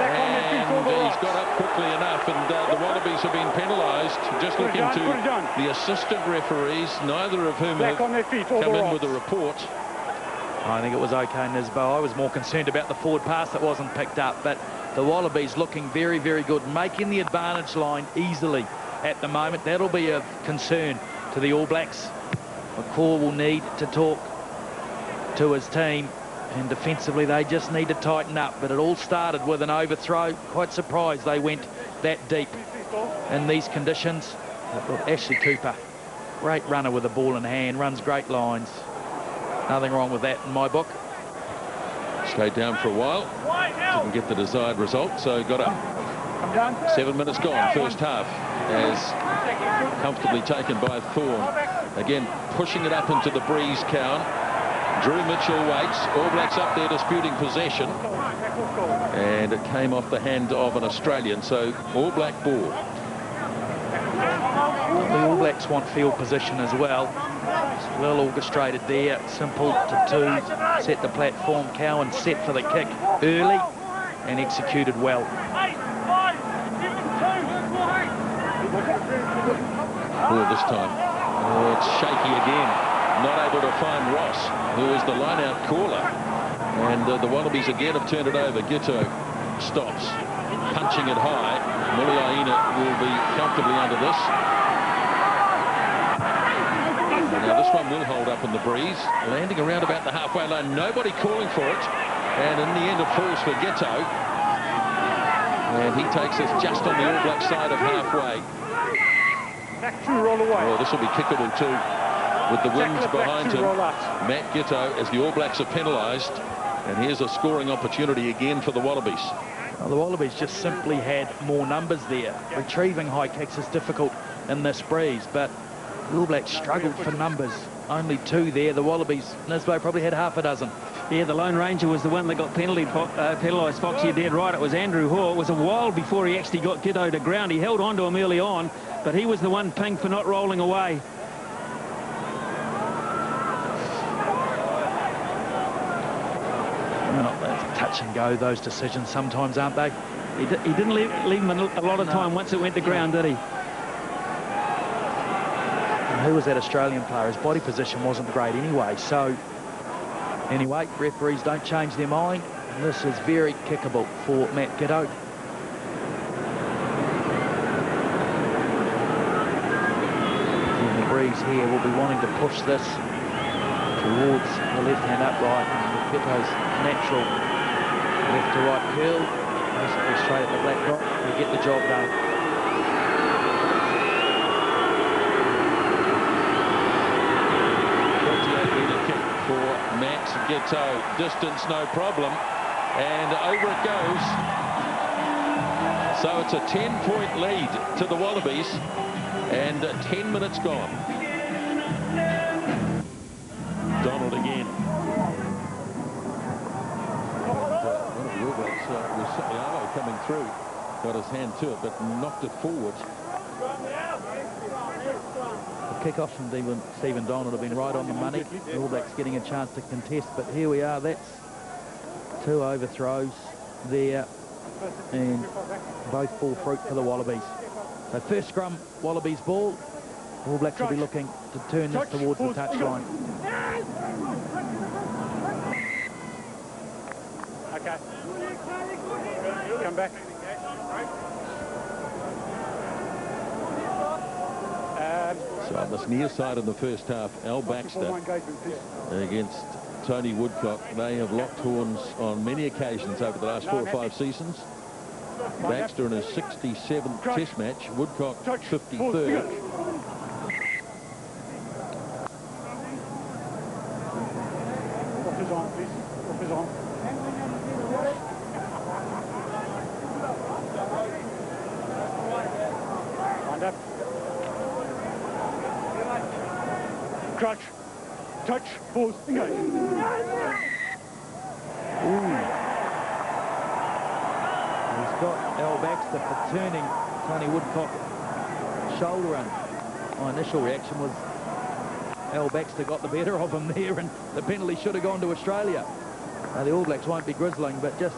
And he's got up quickly enough, and the Wallabies have been penalised. Just looking to the assistant referees, neither of whom have come in with a report. I think it was okay, Nisbo. I was more concerned about the forward pass that wasn't picked up, but the Wallabies looking very, very good, making the advantage line easily at the moment. That'll be of concern to the All Blacks. McCaw will need to talk to his team, and defensively they just need to tighten up. But it all started with an overthrow. Quite surprised they went that deep in these conditions. Ashley Cooper, great runner with the ball in hand, runs great lines. Nothing wrong with that in my book. Stayed down for a while, didn't get the desired result, so got up. 7 minutes gone, first half, as comfortably taken by Thorne. Again, pushing it up into the breeze count. Drew Mitchell waits. All Blacks up there disputing possession. And it came off the hand of an Australian, so All Black ball. The All Blacks want field position as well. It's well orchestrated there. Simple to two. Set the platform. Cowan set for the kick early and executed well. Ball this time. Oh, it's shaky again. Not able to find Ross, who is the line-out caller. And the Wallabies again have turned it over. Ghetto stops, punching it high. Muliaina will be comfortably under this. Now this one will hold up in the breeze, landing around about the halfway line. Nobody calling for it, and in the end it falls for Ghetto. And he takes us just on the All Black side of halfway. Back two, roll away. Oh, this will be kickable too, with the wings Jack, back behind two, him. roll out. Matt Giteau, as the All Blacks are penalised. And here's a scoring opportunity again for the Wallabies. Well, the Wallabies just simply had more numbers there. Retrieving high kicks is difficult in this breeze, but the All Blacks struggled for numbers. Only 2 there. The Wallabies, Nisbo, probably had half a dozen. Yeah, the Lone Ranger was the one that got penalised. Fox, you're dead right. It was Andrew Hoare. It was a while before he actually got Giteau to ground. He held on to him early on, but he was the one pinged for not rolling away. Well, that's touch and go, those decisions sometimes, aren't they? He didn't leave him a lot of time once it went to ground, did he? And who was that Australian player? His body position wasn't great anyway, so... Anyway, referees don't change their mind. And this is very kickable for Matt Giteau. And the breeze here will be wanting to push this towards the left-hand upright. And Giteau's natural left-to-right curl, basically straight at the black dot, will get the job done. Matt Giteau, distance no problem, and over it goes. So it's a 10-point lead to the Wallabies, and 10 minutes gone. Donald again. And, one of the All Blacks was Arlo coming through, got his hand to it, but knocked it forward. Kick-off from Stephen Donald have been right on the money. The All Blacks getting a chance to contest, but here we are. That's 2 overthrows there, and both fall fruit for the Wallabies. So first scrum, Wallabies ball. All Blacks will be looking to turn this towards the touchline. Okay. Come back. So on this near side in the first half, Al Baxter against Tony Woodcock. They have locked horns on many occasions over the last 4 or 5 seasons. Baxter in his 67th Test match, Woodcock 53rd. Off his arm, please. Off his arm. Wind up. Crutch, touch, pause, engage. He's got Al Baxter for turning Tony Woodcock shoulder, and my initial reaction was Al Baxter got the better of him there, and the penalty should have gone to Australia. The All Blacks won't be grizzling, but just...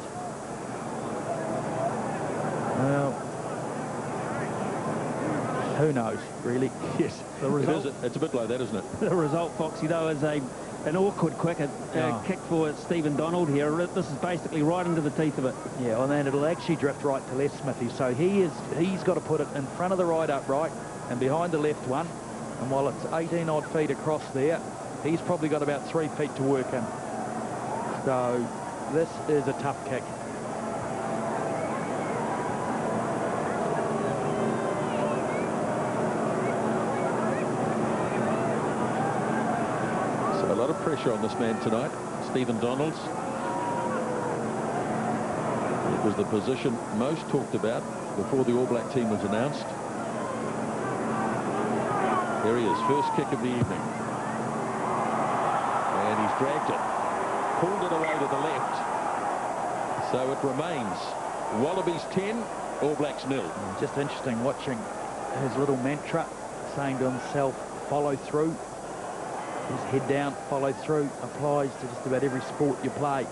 Well, who knows, really? Yes, the result. It's a bit like that, isn't it? The result, Foxy, though, is an awkward kick for Stephen Donald here. This is basically right into the teeth of it. Yeah, well, then it'll actually drift right to left, Smithy. So he's got to put it in front of the right upright and behind the left one. And while it's 18 odd feet across there, he's probably got about 3 feet to work in. So this is a tough kick. So a lot of pressure on this man tonight, Stephen Donald's. It was the position most talked about before the All Black team was announced. There he is, first kick of the evening. And he's dragged it, pulled it away to the left. So it remains Wallabies 10, All Blacks 0. Just interesting watching his little mantra, saying to himself, follow through. His head down, follow through, applies to just about every sport you play.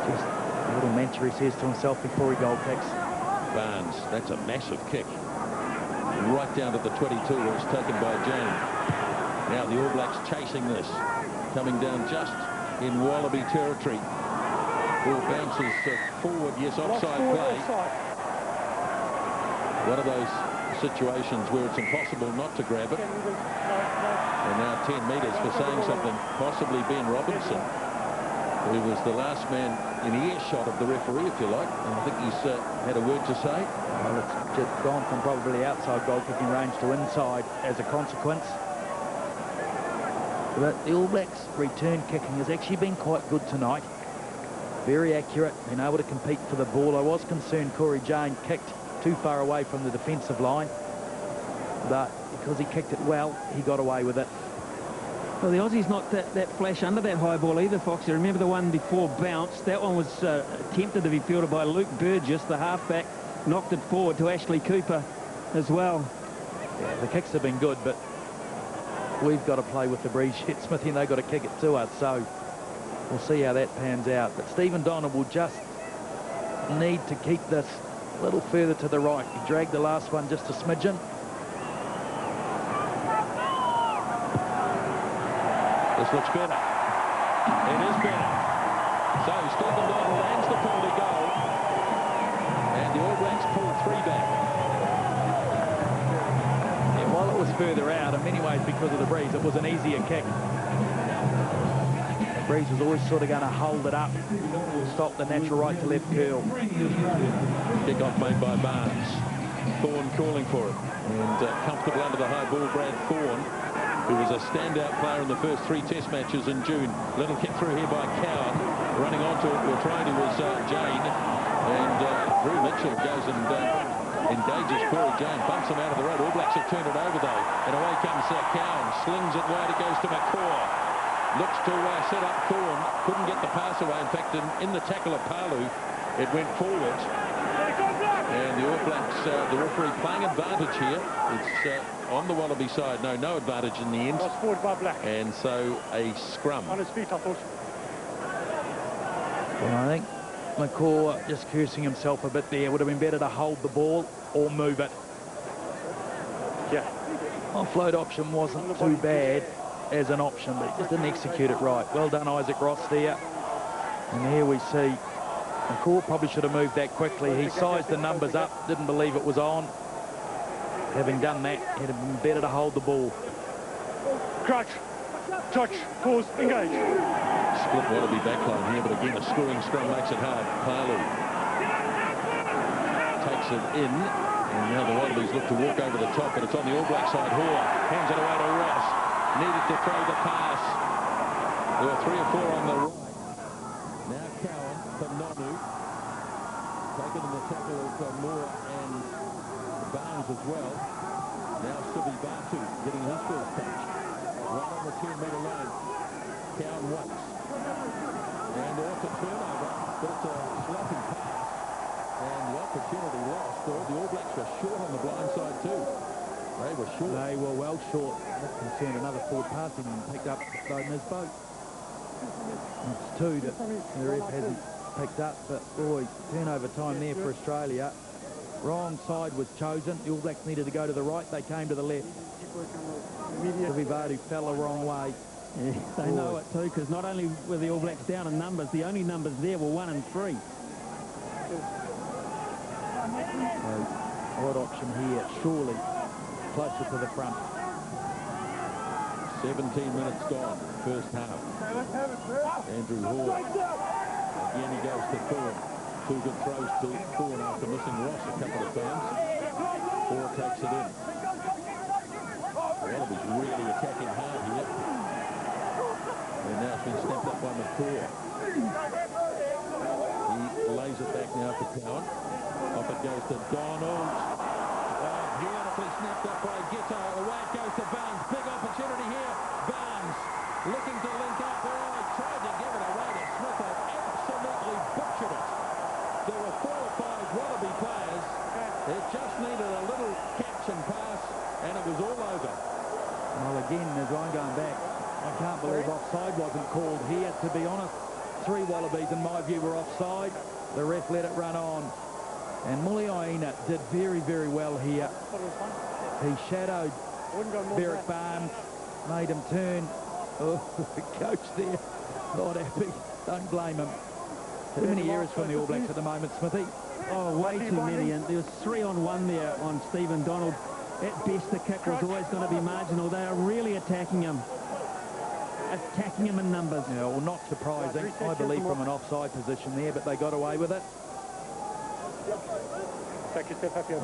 Just a little mantra he says to himself before he goal kicks. Barnes, that's a massive kick. Right down to the 22, where it's taken by Jane. Now the All Blacks chasing this. Coming down just in Wallaby territory. Ball bounces forward, yes, offside play. One of those situations where it's impossible not to grab it. And now 10 metres for saying something, possibly Ben Robinson. who was the last man in earshot of the referee, if you like. And I think he's had a word to say. Well, it's just gone from probably outside goal kicking range to inside as a consequence. But the All Blacks' return kicking has actually been quite good tonight. Very accurate, been able to compete for the ball. I was concerned Corey Jane kicked too far away from the defensive line, but because he kicked it well, he got away with it. Well, the Aussies not that flash under that high ball either, Foxy. Remember the one before bounced? That one was attempted to be fielded by Luke Burgess, the halfback, knocked it forward to Ashley Cooper as well. Yeah, the kicks have been good, but we've got to play with the breeze yet, Smithy, and they've got to kick it to us, so we'll see how that pans out. But Stephen Donald will just need to keep this a little further to the right. He dragged the last one just a smidgen. This looks better. It is better. So Stephen Donald lands the penalty goal, and the All Blacks pull 3 back. Yeah, while it was further out, in many ways because of the breeze, it was an easier kick. The breeze was always sort of going to hold it up, stop the natural right to left curl. Kick-off made by Barnes. Thorne calling for it, and comfortable under the high ball, Brad Thorne, who was a standout player in the first 3 test matches in June. Little kick through here by Cowan. Running onto it, or trying to, was Jane. And Drew Mitchell goes and engages Corey Jane, bumps him out of the road. All Blacks have turned it over, though. And away comes Cowan. Slings it wide, it goes to McCaw. Looks to set up Thorne. Couldn't get the pass away. In fact, in the tackle of Palu, it went forward. And the All Blacks, the referee playing advantage here. It's on the Wallaby side. No advantage in the end. Was forward by Black. And so a scrum. On his feet, I thought. Well, I think McCaw just cursing himself a bit there. Would have been better to hold the ball or move it. Yeah. Offload option wasn't too bad as an option, but he just didn't execute it right. Well done, Isaac Ross there. And here we see McCaw probably should have moved that quickly. He sized the numbers up, didn't believe it was on. Having done that, it'd have been better to hold the ball. Crouch, touch, pause, engage. Split Wallaby backline here, but again, a scoring scrum makes it hard. Palu takes it in, and now the Wallabies look to walk over the top, but it's on the All Black side. Hoare hands it away to Ross. Needed to throw the pass. There were 3 or 4 on the right. Now Cowan for Nonu. Taken in the tackle of Moore and Barnes as well. Now Sibi Batu getting his first touch. Right on the 10-metre line. Cowan waits. And off a turnover, but it's a sloppy pass. And the opportunity lost. The All Blacks were short on the blind side too. They were short. They were well short. That concerned another forward passing and picked up in his boat. It's 2 that the ref hasn't picked up, but boy, turnover time there for Australia. Wrong side was chosen. The All Blacks needed to go to the right. They came to the left. Vivadu fell the wrong way. Yeah, they know it too, because not only were the All Blacks down in numbers, the only numbers there were 1 and 3. So, odd option here, surely closer to the front. 17 minutes gone, first half. Andrew Hoare. Again he goes to Thorne. 2 good throws to Thorne after missing Ross a couple of times. Hoare takes it in. Wallabies really attacking hard here. And now it's been snapped up by McCaw. He lays it back now to Cowan. Off it goes to Donald. Beautifully snapped up by Ghetto. Away it goes to Barnes. Big opportunity here. Barnes looking to link up. Oh, he tried to give it away to Smith. Absolutely butchered it. There were 4 or 5 Wallaby players. It just needed a little catch and pass, and it was all over. Well, again, as I'm going back, I can't believe offside wasn't called here, to be honest. 3 Wallabies, in my view, were offside. The ref let it run on. And Muliaina did very, very well here. He shadowed Derek Barnes, made him turn. Oh, the coach there, not happy. Don't blame him. Too many errors from the All Blacks at the moment, Smithy. Oh, way too many. And there was 3 on 1 there on Stephen Donald. At best, the kick was always going to be marginal. They are really attacking him. attacking him in numbers. Yeah, well, not surprising, I believe, from an offside position there, but they got away with it.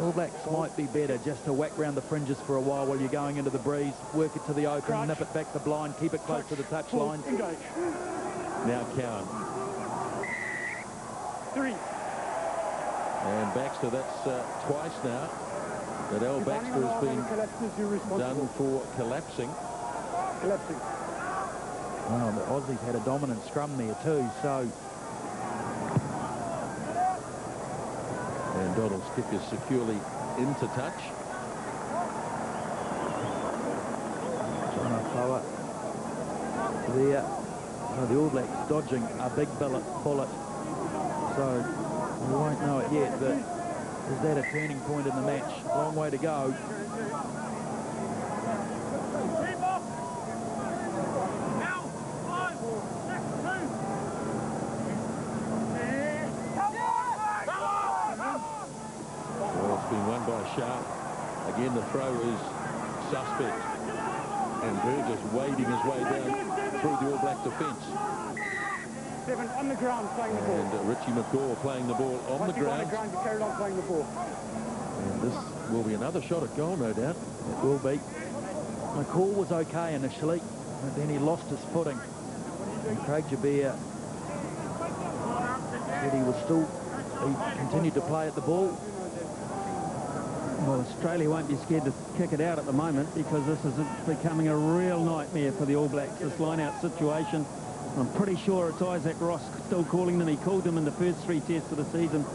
All Blacks might be better just to whack round the fringes for a while you're going into the breeze, work it to the open, nip it back the blind, keep it close to the touchline. Now Cowan. 3. And Baxter, that's twice now that Al Baxter has been done for collapsing. Oh, the Aussies had a dominant scrum there too, so... And Donald's kick is securely into touch. Trying to throw it there. So the All Blacks dodging a big bullet. So we won't know it yet, but is that a turning point in the match? Long way to go. Sharp. Again, the throw is suspect. And Burgess wading his way down through the All Black defence. 7 on the ground playing the ball. And Richie McCaw playing the ball on the ground. Carry on playing the ball. And this will be another shot at goal, no doubt. It will be. McCaw was okay initially, but then he lost his footing. And Craig Jabir said he continued to play at the ball. Well, Australia won't be scared to kick it out at the moment because this is becoming a real nightmare for the All Blacks, this line-out situation. I'm pretty sure it's Isaac Ross still calling them. He called them in the first 3 tests of the season,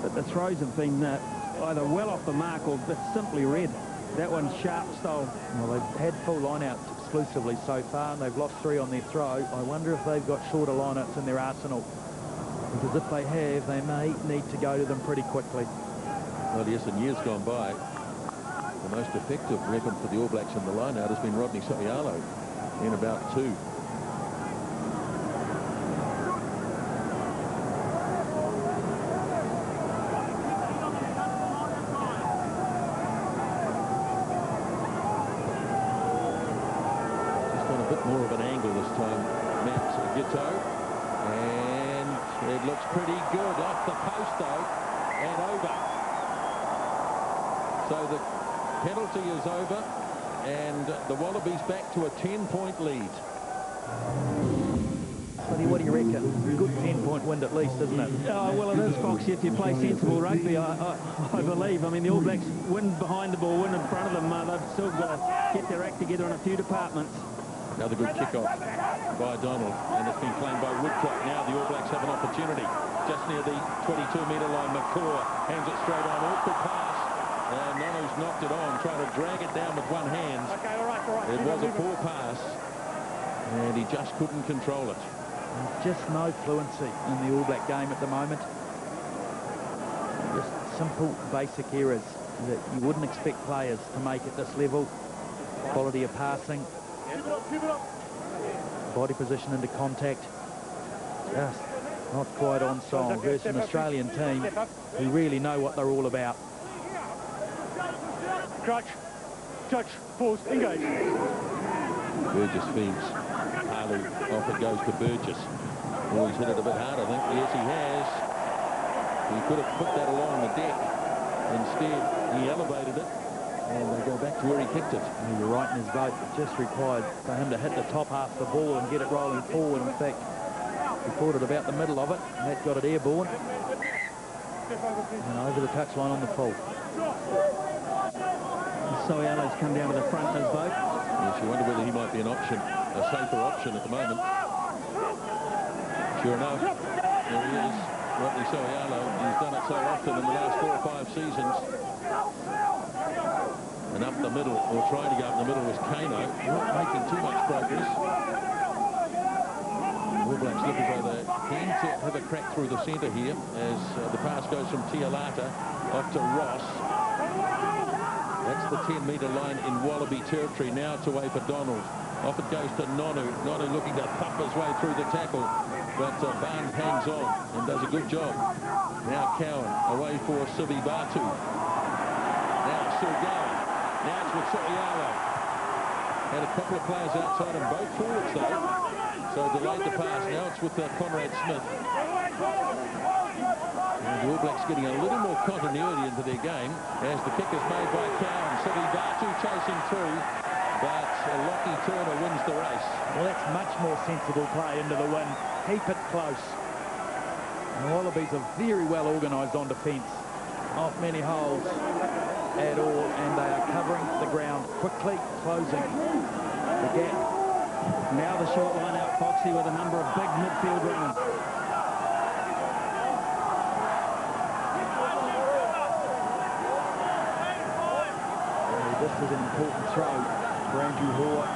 but the throws have been either well off the mark or simply red. That one's Sharp style. Well, they've had full line-outs exclusively so far, and they've lost 3 on their throw. I wonder if they've got shorter line-outs in their arsenal, because if they have, they may need to go to them pretty quickly. Well, yes, in years gone by, the most effective weapon for the All Blacks in the line-out has been Rodney Soialo in about 2. Just on a bit more of an angle this time, Matt Giteau. And it looks pretty good off the post, though, and over. So the penalty is over, and the Wallabies back to a 10-point lead. Sonny, what do you reckon? Good 10-point win at least, isn't it? Oh, well, it is, Foxy, if you play sensible rugby, I believe. I mean, the All Blacks win behind the ball, win in front of them. They've still got to get their act together in a few departments. Another good kick-off by Donald, and it's been claimed by Woodcock. Now the All Blacks have an opportunity. Just near the 22-metre line, McCaw hands it straight on. Awkward pass. And Nonu's knocked it on, trying to drag it down with one hand. Okay, all right. It was a poor pass, and he just couldn't control it. Just no fluency in the All Black game at the moment. Just simple, basic errors that you wouldn't expect players to make at this level. Quality of passing. Body position into contact. Just not quite on song versus an Australian team who really know what they're all about. Crouch, touch, pause, engage. Burgess feeds. Harley, off it goes to Burgess. Oh, he's hit it a bit hard, I think. Yes, he has. He could have put that along the deck. Instead, he elevated it, and they go back to where he kicked it. And you're right in his vote. It just required for him to hit the top half of the ball and get it rolling forward. In fact, he caught it about the middle of it, and that got it airborne. And over the touchline on the full. Soialo's come down to the front in his vote. Yes, you wonder whether he might be an option, a safer option at the moment. Sure enough, there he is, Rodney Soialo. He's done it so often in the last 4 or 5 seasons. And up the middle, or trying to go up the middle, was Kano. Not making too much progress. All Blacks look as though they're keen to have a crack through the centre here as the pass goes from Tialata off to Ross. That's the 10-metre line in Wallaby territory. Now it's away for Donald. Off it goes to Nonu. Nonu looking to thump his way through the tackle. But Barnes hangs on and does a good job. Now Cowan away for Sivi Batu. Now it's still going. Now it's with Soialo. Had a couple of players outside and both forwards, though. So delayed the pass. Now it's with Conrad Smith. And the All Blacks getting a little more continuity into their game as the kick is made by Cowan. Sivi Batu chasing through, but Lockie Turner wins the race. Well, that's much more sensible play into the wind. Keep it close. The Wallabies are very well organised on defence. Not many holes at all, and they are covering the ground quickly, closing the gap. Now the short line out, Foxy, with a number of big midfield runners. This is an important throw for Andrew Hoare.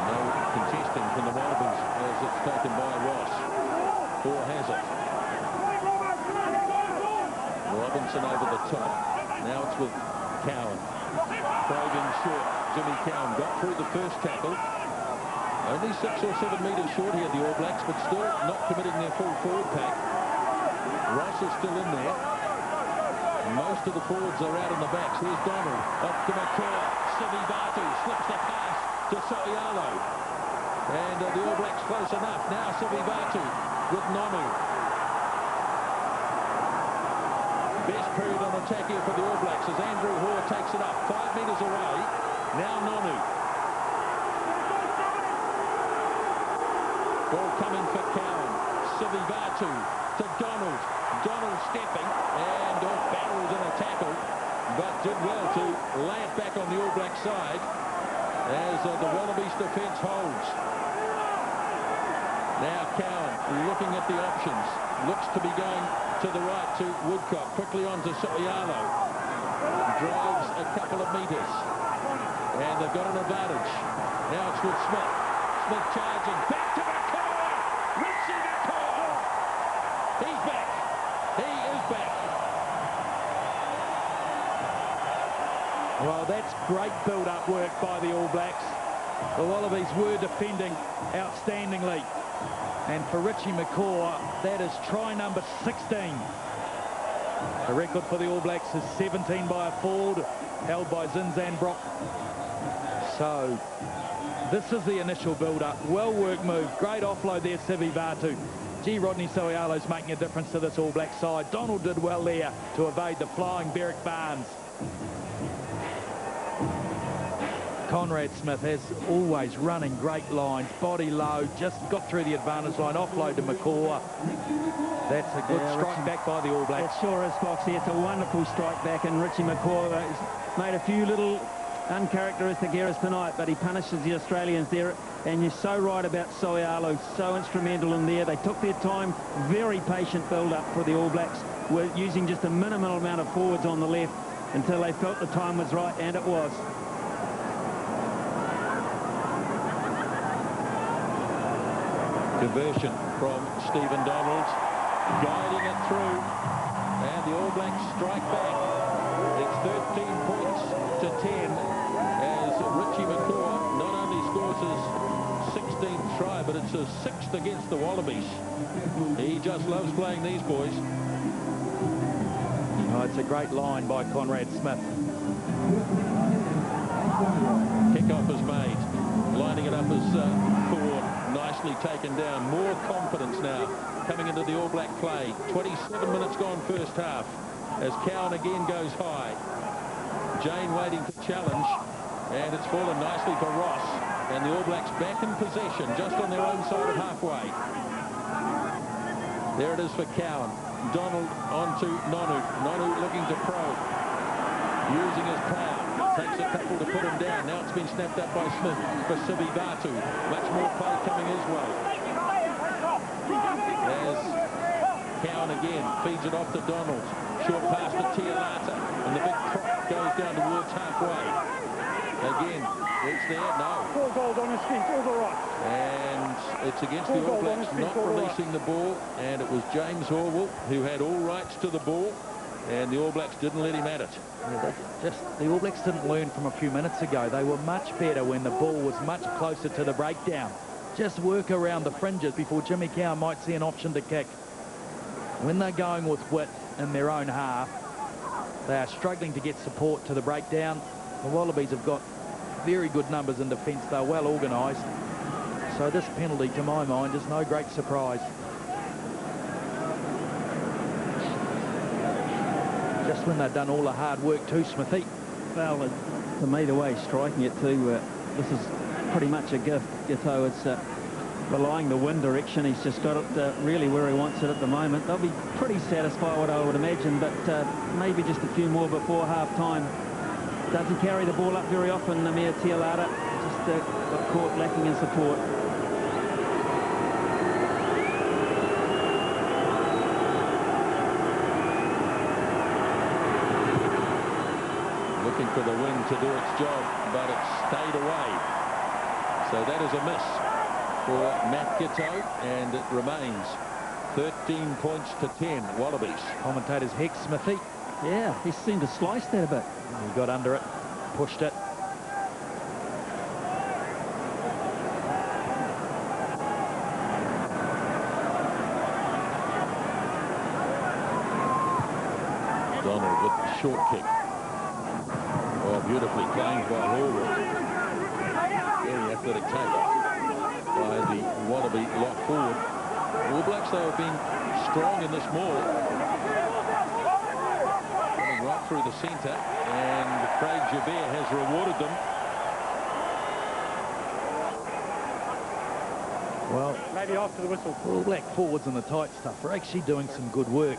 No contesting from the Wallabies as it's taken by Ross. Hoare has it. Robinson over the top. Now it's with Cowan. Probing short. Jimmy Cowan got through the first tackle. Only 6 or 7 metres short here, the All Blacks, but still not committing their full forward pack. Ross is still in there. Most of the forwards are out in the backs. Here's Donald. Off to McCaw. Sivi Batu slips the pass to Soialo. And the All Blacks close enough. Now Sivi Batu with Nonu. Best period on attack here for the All Blacks as Andrew Hoare takes it up 5 metres away. Now Nonu. Ball coming for Cowan. Sivi Batu to Donald. Donald stepping and off barrels in a tackle, but did well to lay it back on the All Black side as the Wallabies defence holds. Now Cowan looking at the options. Looks to be going to the right to Woodcock. Quickly on to Soialo. Drives a couple of metres. And they've got an advantage. Now it's with Smith. Smith charging. Back to McCaw! Richie McCaw! He's back. He is back. Well, that's great build-up work by the All Blacks. The Wallabies were defending outstandingly. And for Richie McCaw, that is try number 16. The record for the All Blacks is 17 by a forward, held by Zinzan Brock. So, this is the initial build-up. Well-worked move. Great offload there, Sivi Batu. Gee, Rodney Soialo's making a difference to this All Black side. Donald did well there to evade the flying Berrick Barnes. Conrad Smith, as always, running great lines, body low, just got through the advantage line, offload to McCaw. That's a good strike back by the All Blacks. It sure is, Foxy. It's a wonderful strike back, and Richie McCaw has made a few little uncharacteristic errors tonight, but he punishes the Australians there. And you're so right about Soialo, so instrumental in there. They took their time, very patient build-up for the All Blacks. We're using just a minimal amount of forwards on the left until they felt the time was right, and it was. Conversion from Stephen Donald, guiding it through, and the All Blacks strike back. It's 13 points to 10 as Richie McCaw not only scores his 16th try, but it's his 6th against the Wallabies. He just loves playing these boys. Oh, it's a great line by Conrad Smith. Kickoff is made, lining it up as forward. Nicely taken down. More confidence now coming into the All Black play. 27 minutes gone first half as Cowan again goes high. Jane waiting to challenge, and it's fallen nicely for Ross, and the All Blacks back in possession just on their own side of halfway. There it is for Cowan. Donald on to Nonu. Nonu looking to probe, using his power. Takes a couple to put him down. Now it's been snapped up by Smith for Sivi Batu. Much more play coming his way. There's Cowan again. Feeds it off to Donald. Short pass to Tialata. And the big prop goes down towards halfway. Again, it's there. No. 4 goals on his feet. All the right. And it's against the All Blacks not releasing the ball. And it was James Orwell who had all rights to the ball. And the All Blacks didn't let him at it. Yeah, the All Blacks didn't learn from a few minutes ago. They were much better when the ball was much closer to the breakdown. Just work around the fringes before Jimmy Cowan might see an option to kick. When they're going with width in their own half, they are struggling to get support to the breakdown. The Wallabies have got very good numbers in defence. They're well organised. So this penalty, to my mind, is no great surprise. Just when they've done all the hard work too, Smithy. Well, to me, the way he's striking it too, this is pretty much a gift. Giteau, it's relying the wind direction. He's just got it really where he wants it at the moment. They'll be pretty satisfied, I would imagine, but maybe just a few more before half-time. Doesn't carry the ball up very often, Namir Tialata. Just got caught lacking in support. Looking for the wind to do its job, but it stayed away. So that is a miss for Matt Giteau, and it remains 13 points to 10, Wallabies. Commentators Hex Smithy. Yeah, he seemed to slice that a bit. He got under it, pushed it. Donald with the short kick. Oh, beautifully claimed by Hallward. Very athletic take by the Wallaby lock forward. All Blacks, though, have been strong in this maul. Coming right through the centre, and Craig Jabir has rewarded them. Well, maybe after the whistle. All Black forwards in the tight stuff are actually doing some good work.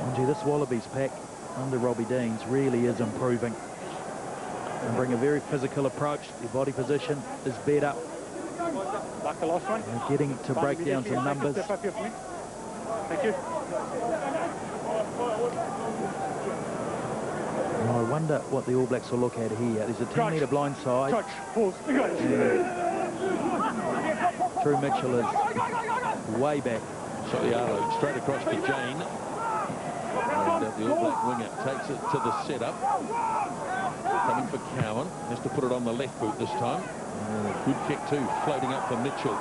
Mind you, this Wallabies pack under Robbie Deans really is improving. And bring a very physical approach. Their body position is better. Like the last one. They're getting to break down some numbers. Step up here for me. Thank you. I wonder what the All Blacks will look at here. There's a 10-metre blind side. Touch. Pause. Drew Mitchell is way back. Sotialo straight across to Jane. And the All Black winger takes it to the setup. Coming for Cowan. Has to put it on the left boot this time. Good kick too, floating up for Mitchell.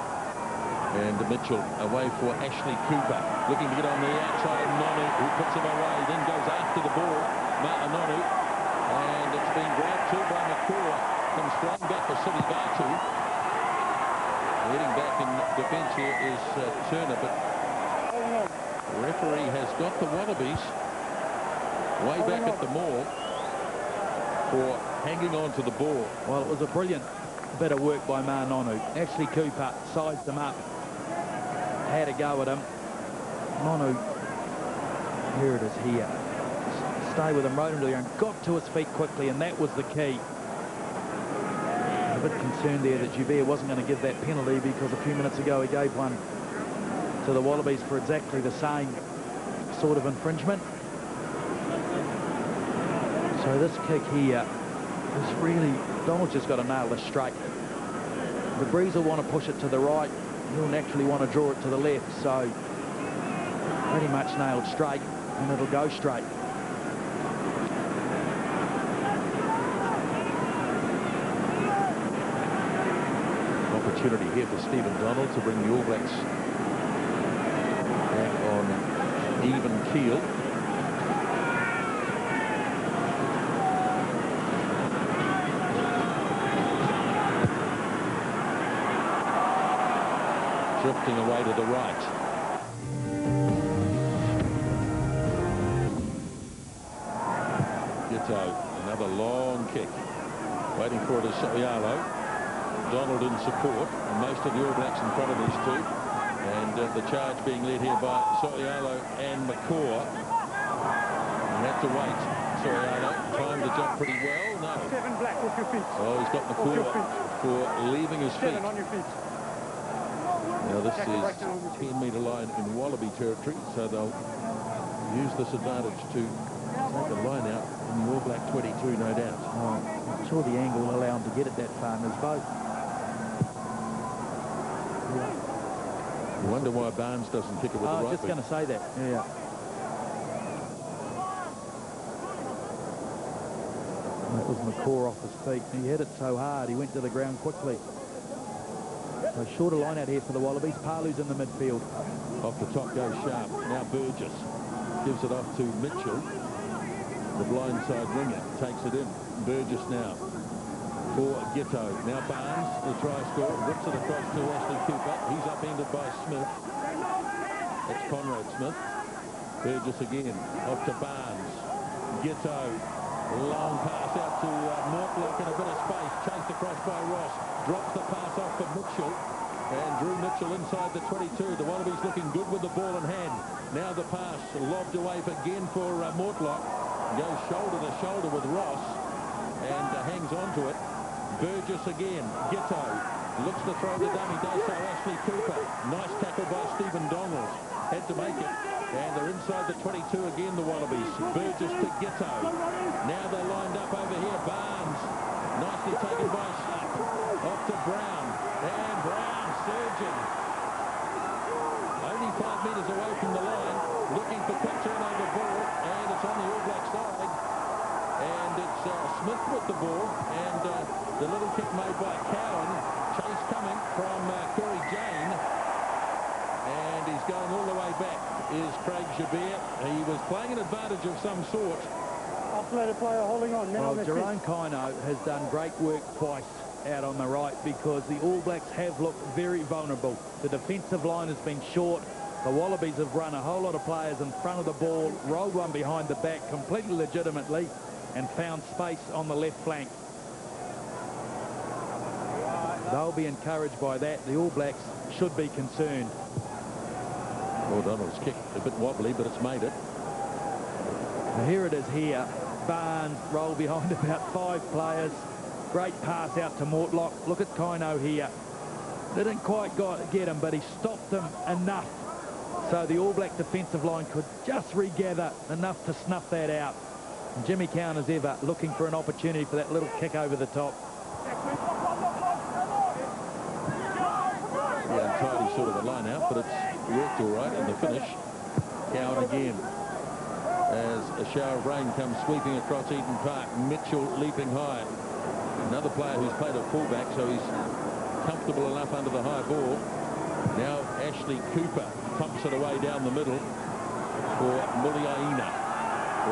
And Mitchell away for Ashley Cooper. Looking to get on the outside of Nonu, who puts him away, then goes after the ball. Martin Nonu. And it's been grabbed too by McCaw. Comes flying back for City Batu. Heading back in defence here is Turner, but the referee has got the Wallabies way back at the maul for hanging on to the ball. Well, it was a brilliant bit of work by Nonu. Ashley Cooper sized him up, had a go at him. Nonu, here it is here. Stay with him, rode him to the ground, got to his feet quickly, and that was the key. A bit concerned there that Joubert wasn't going to give that penalty, because a few minutes ago he gave one to the Wallabies for exactly the same sort of infringement. So this kick here is really, Donald's just got to nail this straight. The Breeze will want to push it to the right, he'll naturally want to draw it to the left, so pretty much nailed straight, and it'll go straight. Opportunity here for Stephen Donald to bring the All Blacks back on even keel. Drifting away to the right. Giteau, another long kick. Waiting for it is Sotialo. Donald in support, and most of the All Blacks in front of these two. And the charge being led here by Sotialo and McCaw. He had to wait. Sotialo timed the jump pretty well. No. 7 Black off your feet. Oh, he's got McCaw for leaving his feet. 7 on your feet. Now this is 10-metre line in Wallaby territory, so they'll use this advantage to take a line out in the All Black 22, no doubt. Oh, I'm sure the angle will allow him to get it that far in his boat. You wonder why Barnes doesn't kick it with the right. I was just going to say that. Yeah. That was McCaw off his feet. He hit it so hard, he went to the ground quickly. So shorter line out here for the Wallabies. Palu's in the midfield. Off the top goes Sharp. Now Burgess gives it off to Mitchell. The blindside winger takes it in. Burgess now for Gitto. Now Barnes, the try scorer, rips it across to Ashley Cooper. He's upended by Smith. It's Conrad Smith. Burgess again, off to Barnes. Gitto, long pass out to Mortlock in a bit of space, chased across by Ross. Drops the pass off for Mitchell. And Drew Mitchell inside the 22. The Wallabies looking good with the ball in hand. Now the pass lobbed away again for Mortlock. Goes shoulder to shoulder with Ross and hangs on to it. Burgess again. Gitto looks to throw the dummy. Does so Ashley Cooper. Nice tackle by Stephen Donald. Had to make it. And they're inside the 22 again, the Wallabies. Burgess to Gitto. Now they're lined up over here. Barnes. Nicely taken by Schlupp. Off to Brown. And Brown surging. Only 5 metres away from the line. Looking for quick turnover ball. And it's on the All Black side. And it's Smith with the ball. And the little kick made by Cowan. Chase coming from Corey Jane. And he's going all the way back. Is Craig Jabir. He was playing an advantage of some sort. Off-letter player holding on now. Well, Jerome Kino has done great work twice out on the right because the All Blacks have looked very vulnerable. The defensive line has been short. The Wallabies have run a whole lot of players in front of the ball, rolled one behind the back completely legitimately and found space on the left flank. They'll be encouraged by that. The All Blacks should be concerned. Well, Donald's kick a bit wobbly, but it's made it. Now here it is here. Barnes rolled behind about 5 players. Great pass out to Mortlock. Look at Kino here. Didn't quite get him, but he stopped him enough so the All Black defensive line could just regather enough to snuff that out. And Jimmy Cowan, as ever, looking for an opportunity for that little kick over the top. Yeah, untidy sort of a line out, but it's worked all right in the finish. Cowan again. As a shower of rain comes sweeping across Eden Park. Mitchell leaping high. Another player who's played at fullback, so he's comfortable enough under the high ball. Now Ashley Cooper pumps it away down the middle for Muliaina.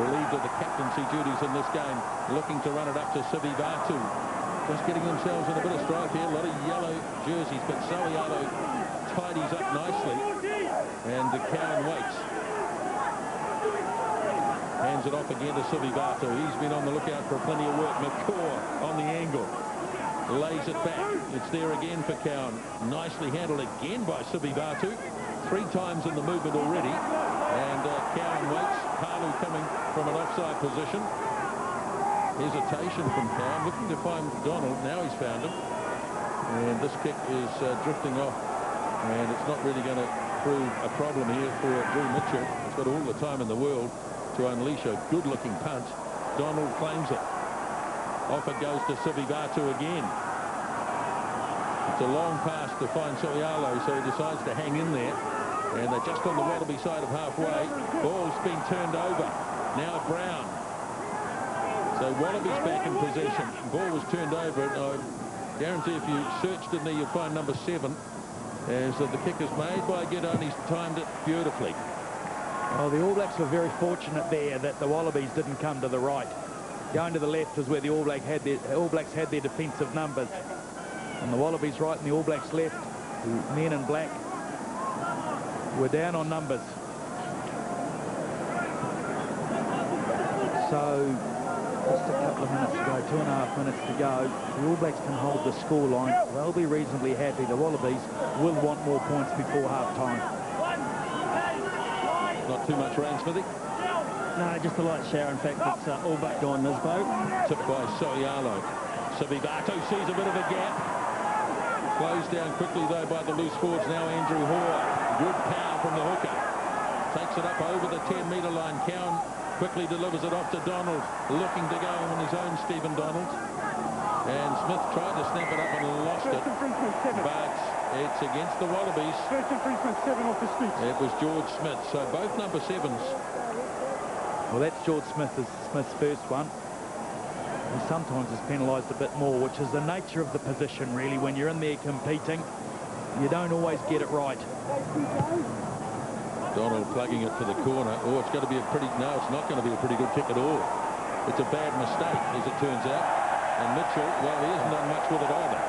Relieved of the captaincy duties in this game. Looking to run it up to Sivi Vatu. Just getting themselves in a bit of strife here. A lot of yellow jerseys, but Sowialo tidies up nicely. And the Cowan waits. Hands it off again to Sivi Vatu. He's been on the lookout for plenty of work. McCaw on the angle. Lays it back. It's there again for Cowan. Nicely handled again by Sivi Vatu. 3 times in the movement already. And Cowan waits. Palu coming from an offside position. Hesitation from Cowan. Looking to find Donald. Now he's found him. And this kick is drifting off. And it's not really going to prove a problem here for Drew Mitchell. He's got all the time in the world to unleash a good-looking punt. Donald claims it. Off it goes to Sivi Vatu again. It's a long pass to find Sowialo, so he decides to hang in there. And they're just on the Wallaby side of halfway. Ball's been turned over. Now Brown. So Wallabies back in possession. Ball was turned over. I guarantee if you searched in there, you'll find number 7. As the kick is made by Gideon. He's timed it beautifully. Well, the All Blacks were very fortunate there that the Wallabies didn't come to the right. Going to the left is where the All Blacks had their defensive numbers. And the Wallabies right and the All Blacks left, the men in black, were down on numbers. So, just a couple of minutes to go, 2.5 minutes to go. The All Blacks can hold the scoreline. They'll be reasonably happy. The Wallabies will want more points before half-time. Not too much rain, Smithy? No, just a light shower. In fact, it's all but gone, Nisbo. Tipped by Sowialo. Sivi Vatu sees a bit of a gap. Closed down quickly, though, by the loose forwards. Now Andrew Hoare. Good power from the hooker. Takes it up over the 10-metre line. Cowan quickly delivers it off to Donald. Looking to go on his own, Stephen Donald. And Smith tried to snap it up and lost it. But it's against the Wallabies. First infringement 7 off the street. It was George Smith. So both number 7s. Well, that's George Smith's first one. He sometimes is penalised a bit more, which is the nature of the position, really. When you're in there competing, you don't always get it right. Donald plugging it to the corner. Oh, it's going to be a pretty... No, it's not going to be a pretty good kick at all. It's a bad mistake, as it turns out. And Mitchell, well, he hasn't done much with it either.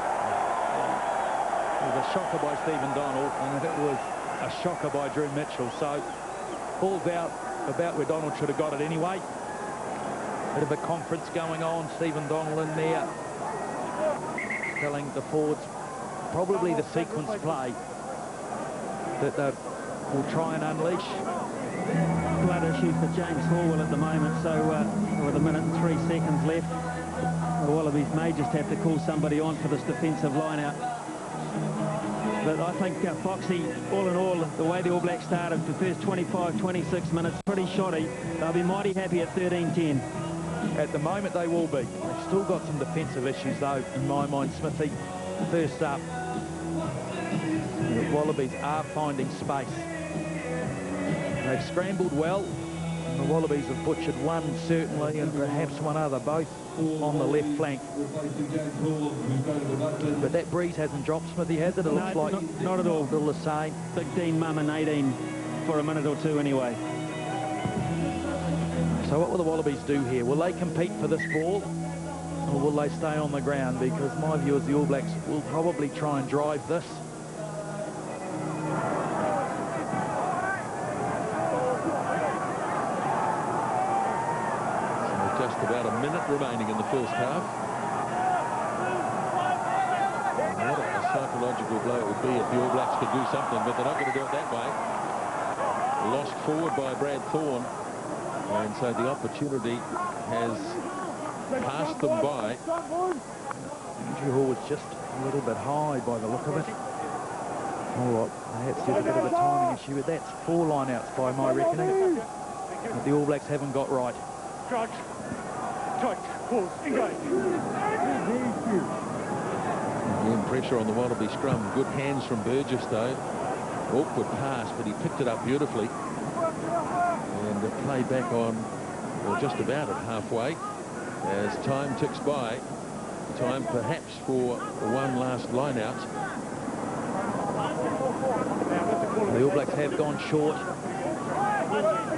It was a shocker by Stephen Donald, and it was a shocker by Drew Mitchell. So, ball's out about where Donald should have got it anyway. Bit of a conference going on. Stephen Donald in there telling the forwards probably the sequence play that they will try and unleash. Blood issue for James Horwell at the moment, so with 1 minute and 3 seconds left, the Wallabies may just have to call somebody on for this defensive line-out. But I think Foxy, all in all, the way the All Blacks started, the first 25, 26 minutes, pretty shoddy. They'll be mighty happy at 13-10. At the moment they will be. They've still got some defensive issues though, in my mind, Smithy. First up, the Wallabies are finding space. They've scrambled well. The Wallabies have butchered one, certainly, and perhaps one other, both on the left flank. But that breeze hasn't dropped, Smithy, has it? It looks like not at all. Still the same. Big Dean Mum and 18 for a minute or two anyway. So what will the Wallabies do here? Will they compete for this ball, or will they stay on the ground? Because my view is the All Blacks will probably try and drive this. Just about a minute remaining in the first half. What a psychological blow it would be if the All Blacks could do something, but they're not going to do it that way. Lost forward by Brad Thorne, and so the opportunity has passed them by. Andrew Hall was just a little bit high by the look of it. Oh, perhaps there's a bit of a timing issue, but that's 4 line-outs by my reckoning that the All Blacks haven't got right. Again, pressure on the Wallaby scrum. Good hands from Burgess, though. Awkward pass, but he picked it up beautifully. And play back on, well, just about at halfway. As time ticks by, time perhaps for one last line-out. The All Blacks have gone short.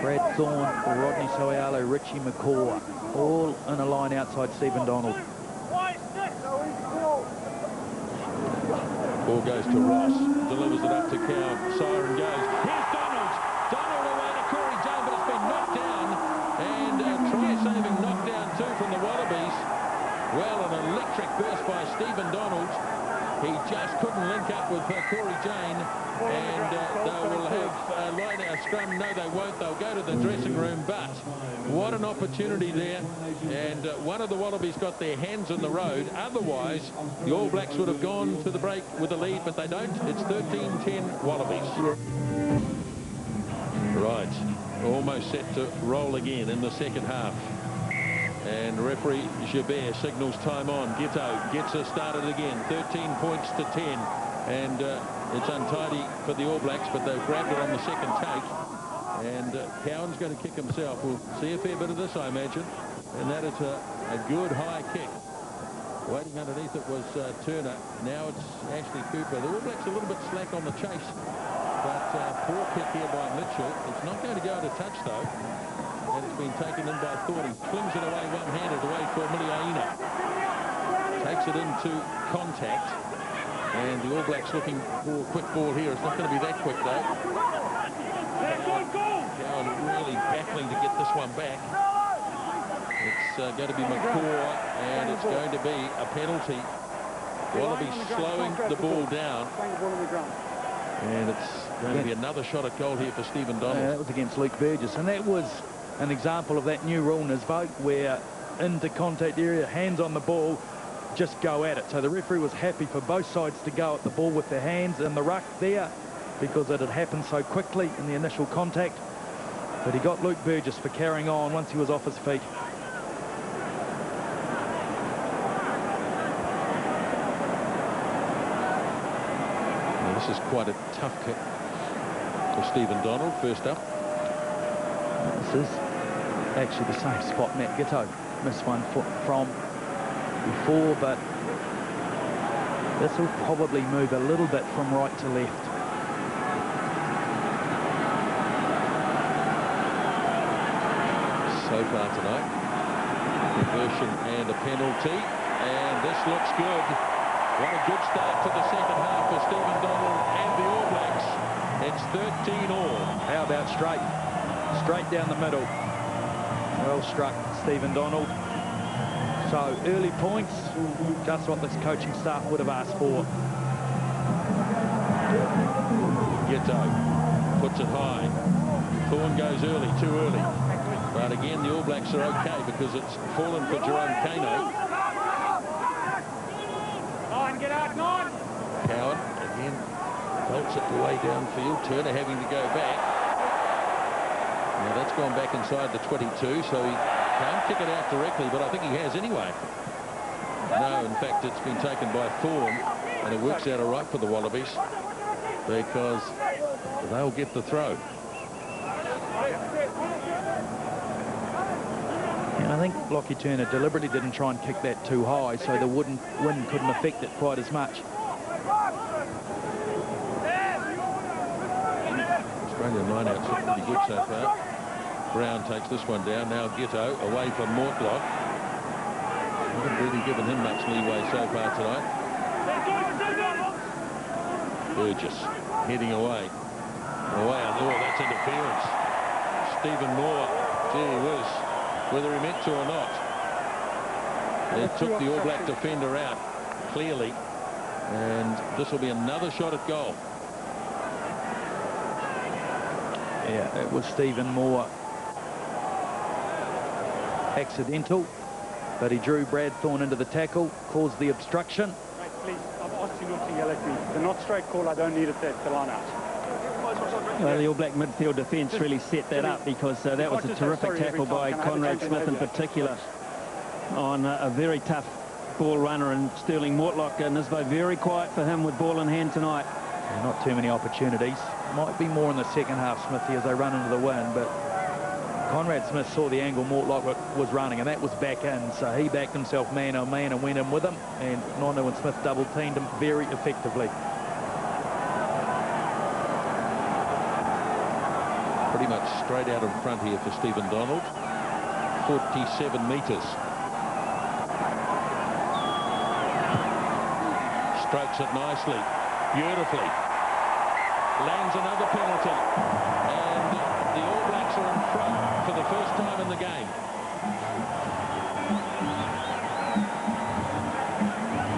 Brad Thorne, Rodney Soialo, Richie McCaw, all in a line outside Stephen Donald. Ball goes to Ross, delivers it up to Cow, siren goes. Here's Donald! Donald away to Corey Jane, but it's been knocked down. And try-saving knockdown too from the Wallabies. Well, an electric burst by Stephen Donald. He just couldn't link up with Corey Jane, and they will have a scrum. No, they won't. They'll go to the dressing room, but what an opportunity there. And one of the Wallabies got their hands on the road. Otherwise, the All Blacks would have gone to the break with a lead, but they don't. It's 13-10 Wallabies. Right, almost set to roll again in the second half. And referee Gilbert signals time on. Ghetto gets us started again. 13 points to 10. And it's untidy for the All Blacks, but they've grabbed it on the second take. And Cowan's going to kick himself. We'll see a fair bit of this, I imagine. And that is a good high kick. Waiting underneath it was Turner. Now it's Ashley Cooper. The All Blacks a little bit slack on the chase. But poor kick here by Mitchell. It's not going to go to touch, though. And it's been taken in by Thorne. He flings it away one-handed away for Miliaina. Takes it into contact. And the All Blacks looking for a quick ball here. It's not going to be that quick, though. Cowan really battling to get this one back. It's going to be McCaw, and it's going to be a penalty. Wallaby slowing the ball down. And it's going to be another shot at goal here for Stephen Donald. That was against Luke Burgess, and that was an example of that new rule in his vote, where into contact area, hands on the ball, just go at it. So the referee was happy for both sides to go at the ball with their hands in the ruck there, because it had happened so quickly in the initial contact. But he got Luke Burgess for carrying on once he was off his feet. Now, this is quite a tough kick for Stephen Donald. First up. This is actually the same spot Matt Giteau missed one from before, but this will probably move a little bit from right to left. So far tonight, conversion and a penalty, And this looks good. What a good start to the second half for Stephen Donald and the All Blacks. It's 13 all. How about straight? Straight down the middle. Well struck, Stephen Donald. So early points, just what this coaching staff would have asked for. Ghetto puts it high. Thorne goes early, too early. But again, the All Blacks are okay because it's fallen for Jerome Kano. Get out, nine. Coward again bolts it the way downfield. Turner having to go back. Now that's gone back inside the 22, so he can't kick it out directly, but I think he has anyway. No, in fact, it's been taken by Thorne, and it works out all right for the Wallabies because they'll get the throw. And I think Lockie Turner deliberately didn't try and kick that too high, so the wind couldn't affect it quite as much. Australian lineouts look pretty good so far. Brown takes this one down. Now Ghetto away from Mortlock. Haven't really given him much leeway so far tonight. Burgess heading away. Away. Oh, that's interference. Stephen Moore. Gee whiz. Whether he meant to or not. It took the All Black defender out, clearly. And this will be another shot at goal. Yeah, it was Stephen Moore. Accidental, but he drew Brad Thorne into the tackle, caused the obstruction. Mate, please, I've asked you not to yell at me. The not straight call, I don't need it at the line out. Well, the All Black midfield defence really set that up because that was a terrific tackle by Conrad Smith in particular on a very tough ball runner, and Sterling Mortlock and Nisbo very quiet for him with ball in hand tonight. Yeah, not too many opportunities. Might be more in the second half, Smithy, as they run into the wind, but Conrad Smith saw the angle Mortlock was running, and that was back in, so he backed himself man on man and went in with him, and Nono and Smith double-teamed him very effectively. Pretty much straight out in front here for Stephen Donald. 47 metres. Strokes it nicely, beautifully. Lands another penalty. And the All Blacks are in front for the first time in the game.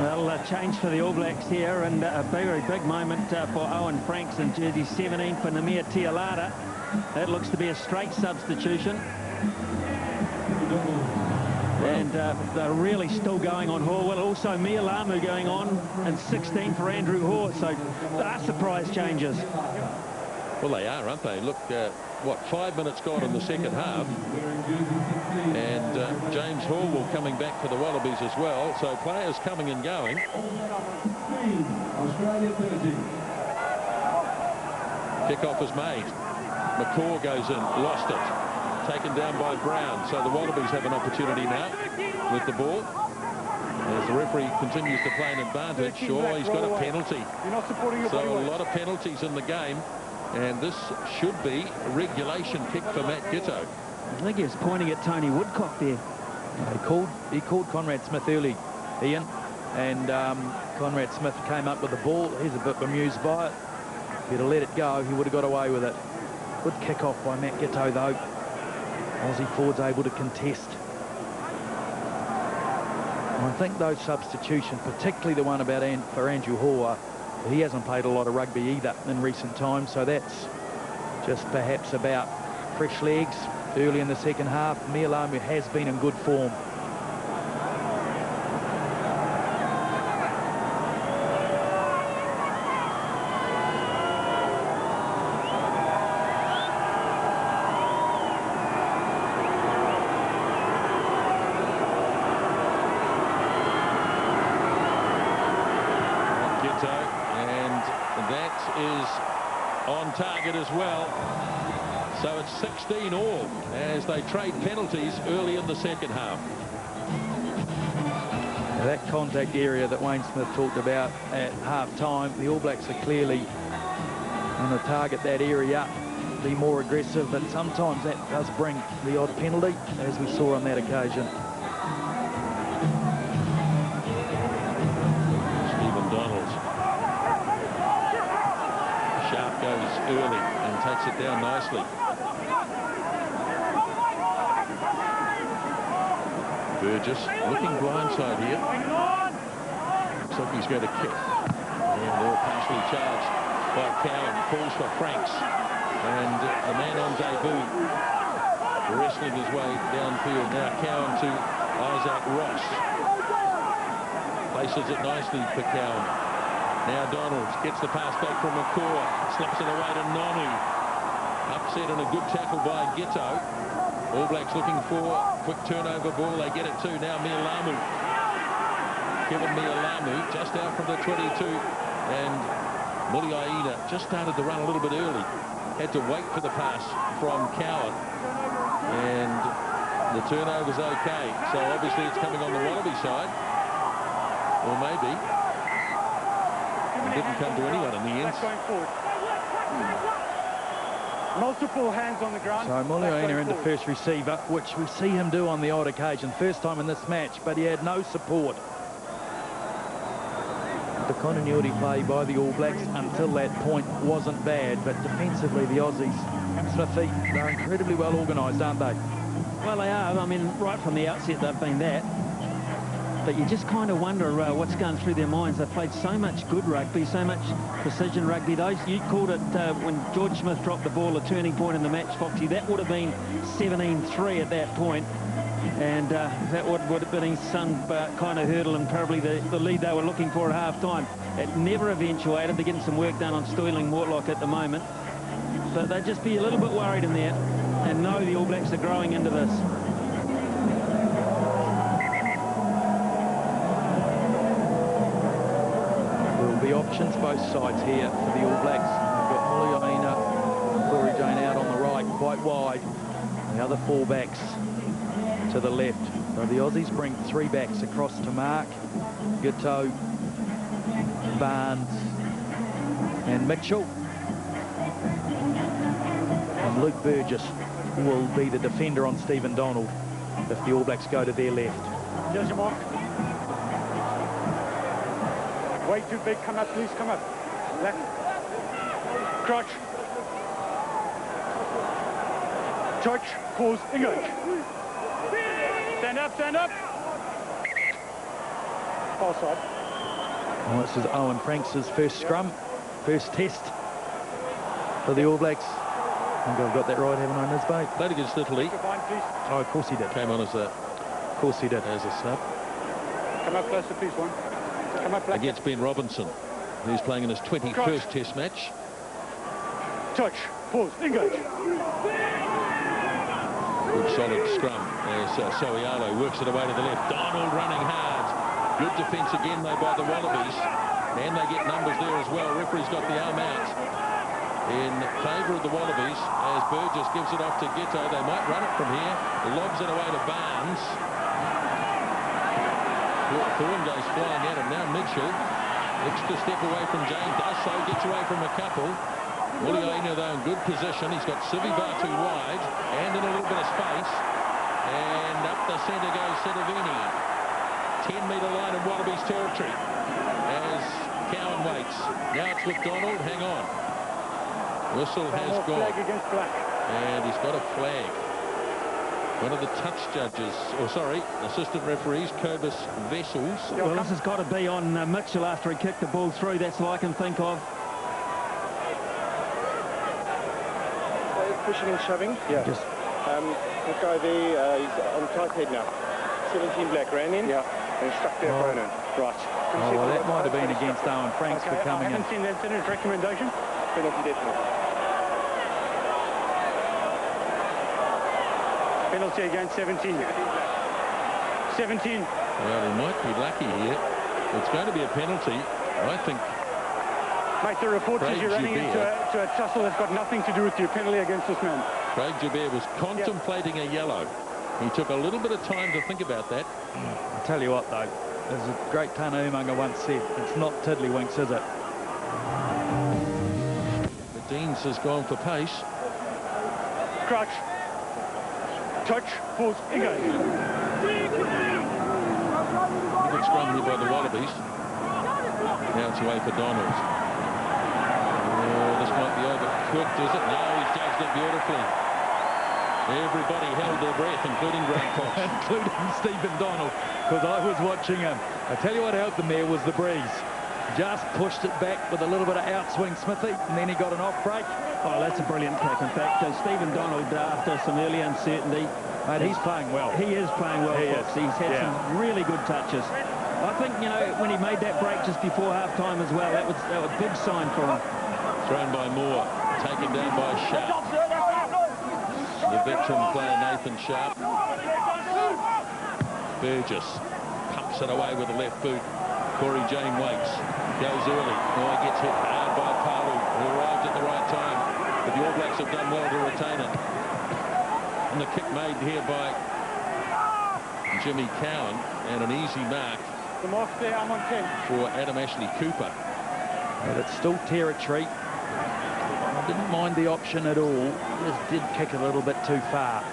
Well, a change for the All Blacks here, and a very big moment for Owen Franks in jersey 17 for Namir Tialada. That looks to be a straight substitution. And they're really still going on Horwell. Also Mia Lamu going on, and 16 for Andrew Hoare. So there are surprise changes. Well, they are, aren't they? Look, what, 5 minutes gone in the second half. And James Horwell coming back for the Wallabies as well. So players coming and going. Kick-off is made. McCaw goes in, lost it. Taken down by Brown. So the Wallabies have an opportunity now with the ball. As the referee continues to play an advantage. Sure, he's got a penalty. So a lot of penalties in the game. And this should be a regulation kick for Matt Ghetto. I think he was pointing at Tony Woodcock there. He called Conrad Smith early, Ian. And Conrad Smith came up with the ball. He's a bit bemused by it. If he'd have let it go, he would have got away with it. Good kick off by Matt Ghetto, though. Aussie forwards able to contest. And I think those substitutions, particularly the one about for Andrew Hoare, he hasn't played a lot of rugby either in recent times, so that's just perhaps about fresh legs early in the second half. Mia Lamu has been in good form. Target as well. So it's 16 all as they trade penalties early in the second half. Now that contact area that Wayne Smith talked about at half-time, the All Blacks are clearly going to target that area, be more aggressive, but sometimes that does bring the odd penalty, as we saw on that occasion. goes early and takes it down nicely. Burgess looking blindside here. Looks like he's going to kick. And they're partially charged by Cowan. Calls for Franks. And the man on debut wrestling his way downfield. Now Cowan to Isaac Ross. Places it nicely for Cowan. Now Donald gets the pass back from McCaw. Slips it away to Nonu. Upset and a good tackle by Gitto. All Blacks looking for quick turnover ball. They get it to now Mialamu. Kevin Mialamu just out from the 22. And Muliaina just started to run a little bit early. Had to wait for the pass from Cowan. And the turnover's okay. So obviously it's coming on the Wallaby side. Or maybe. It didn't come to anyone in the end. Multiple hands on the ground. So Muliaina into first receiver, which we see him do on the odd occasion. First time in this match, but he had no support. The continuity play by the All Blacks until that point wasn't bad, but defensively the Aussies, Smithy, they're incredibly well organised, aren't they? Well, they are. I mean, right from the outset they've been that. But you just kind of wonder what's going through their minds. They've played so much good rugby, so much precision rugby. You called it, when George Smith dropped the ball, a turning point in the match, Foxy. That would have been 17-3 at that point. And that would have been some kind of hurdle and probably the lead they were looking for at half-time. It never eventuated. They're getting some work done on Sterling Mortlock at the moment. But they'd just be a little bit worried in there and know the All Blacks are growing into this. The options both sides here for the All Blacks. We've got Muliaina, Corey Jane out on the right, quite wide. The other four backs to the left. So the Aussies bring three backs across to Mark, Gitto, Barnes and Mitchell. And Luke Burgess will be the defender on Stephen Donald if the All Blacks go to their left. Here's your mark. Way too big. Come up, please. Come up. Left. Crouch. Touch. Pause. Engage. Stand up. Stand up. Far side. Well, this is Owen Franks' first scrum, first test for the All Blacks. I think I've got that right, haven't I, Nisbet? Played against Italy. Oh, of course he did. Came on as a... Of course he did. As a sub. Come up closer, please, one. Come up, Black. Against Ben Robinson, who's playing in his 21st Test match. Touch. Pause. Engage. Good solid scrum as Soialo works it away to the left. Donald running hard. Good defence again, though, by the Wallabies. And they get numbers there as well. Referee's got the arm out in favour of the Wallabies as Burgess gives it off to Gitto. They might run it from here. Lobs it away to Barnes. Thorne goes flying at him. Now Mitchell, extra step away from Jane, does so, gets away from a couple. Muliaina, though, in good position. He's got Sivi Batu wide and in a little bit of space. And up the centre goes Sedivini. 10-metre line of Wallabies territory as Cowan waits. Now it's with Donald. Hang on. Whistle has gone. Flag against Black. And he's got a flag. One of the touch judges, or sorry, assistant referees, Cobus Vessels. Well, this has got to be on Mitchell after he kicked the ball through. That's all I can think of. Pushing and shoving. Yeah. Just that guy there, he's on tight head now. 17 Black ran in. Yeah. And struck their opponent. Right. Oh, well, that might have been against Owen Franks for coming in. I haven't seen that sentence recommendation. Penalty definitely. Penalty against 17. 17. Well, he might be lucky here. It's going to be a penalty, I think. Mate, the report says you're running into a tussle that's got nothing to do with you. Penalty against this man. Craig Joubert was contemplating a yellow. He took a little bit of time to think about that. I'll tell you what, though. As a great Tana Umaga once said, it's not tiddlywinks, is it? The Deans has gone for pace. Crouch. Touch. Pause. Engage. Good scrum here by the Wallabies. Now it's away for Donald. Oh, this might be Everybody held their breath, including Grant Cox. Including Stephen Donald, because I was watching him. I tell you what helped him there was the breeze. Just pushed it back with a little bit of outswing Smithy, and then he got an off break. Oh, that's a brilliant kick. In fact, Stephen Donald, after some early uncertainty... Mate, he's playing well. He is playing well, Fox. He's had some really good touches. I think, you know, when he made that break just before half-time as well, that was a big sign for him. Thrown by Moore, taken down by Sharp. The veteran player, Nathan Sharp. Burgess pumps it away with the left boot. Corey Jane waits, goes early. Oh, he gets hit hard by Palu, who arrived at the right time. But the All Blacks have done well to retain it. And the kick made here by Jimmy Cowan, and an easy mark The mark there, I'm on 10. For Adam Ashley Cooper. But it's still territory. I didn't mind the option at all. Just did kick a little bit too far.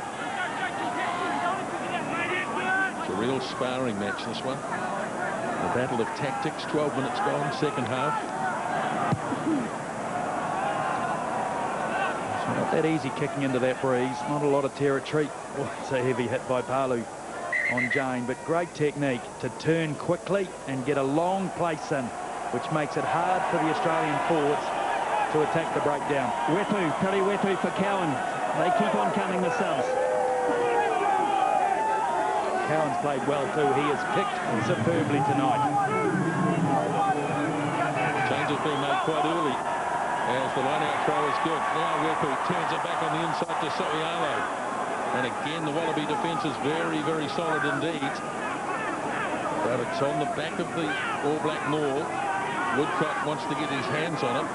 It's a real sparring match, this one. A battle of tactics. 12 minutes gone, second half. It's not that easy kicking into that breeze. Not a lot of territory. Oh, it's a heavy hit by Palu on Jane, but great technique to turn quickly and get a long place in, which makes it hard for the Australian forwards to attack the breakdown. Wetu, Piri Wetu for Cowan. They keep on coming, the subs. Cowan's played well too. He has kicked superbly tonight. Change has been made quite early as the line-out throw is good. Now Wetu turns it back on the inside to Soialo. And again, the Wallaby defence is very, very solid indeed. But it's on the back of the All Black maul. Woodcock wants to get his hands on it.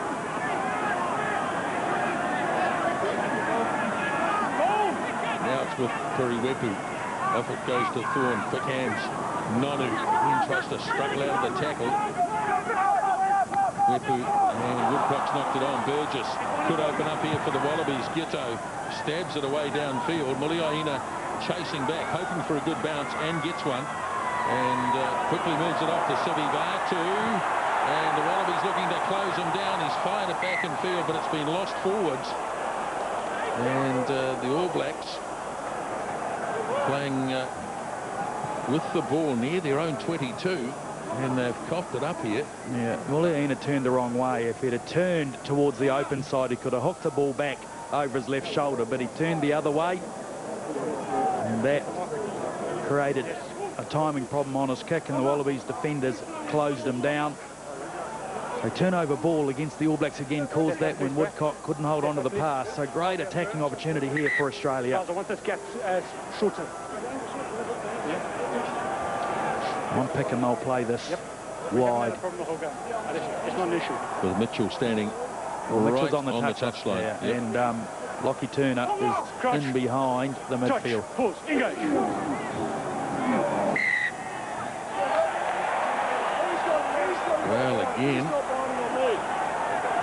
Now it's with Piriwepu. Off it goes to Thorne. Quick hands. Nonu then tries to struggle out of the tackle. Wepu and Woodcock's knocked it on. Burgess could open up here for the Wallabies. Gitto stabs it away downfield. Muliaina chasing back, hoping for a good bounce, and gets one. And quickly moves it off to Sivivatu. And the Wallabies looking to close him down. He's fired it back in field, but it's been lost forwards. And the All Blacks playing with the ball near their own 22. And they've coughed it up here. Yeah, Muliaina turned the wrong way. If he'd have turned towards the open side, he could have hooked the ball back over his left shoulder, but he turned the other way. And that created a timing problem on his kick, and the Wallabies defenders closed him down. A turnover ball against the All Blacks again caused that when Woodcock couldn't hold on to the pass. So great attacking opportunity here for Australia. I want this gap shorter. One pick and they'll play this wide. It's not an issue. With Mitchell standing Mitchell's right on the touchline. Yeah. Yep. And Lockie Turner is in behind the midfield. Pause, engage. Well, again,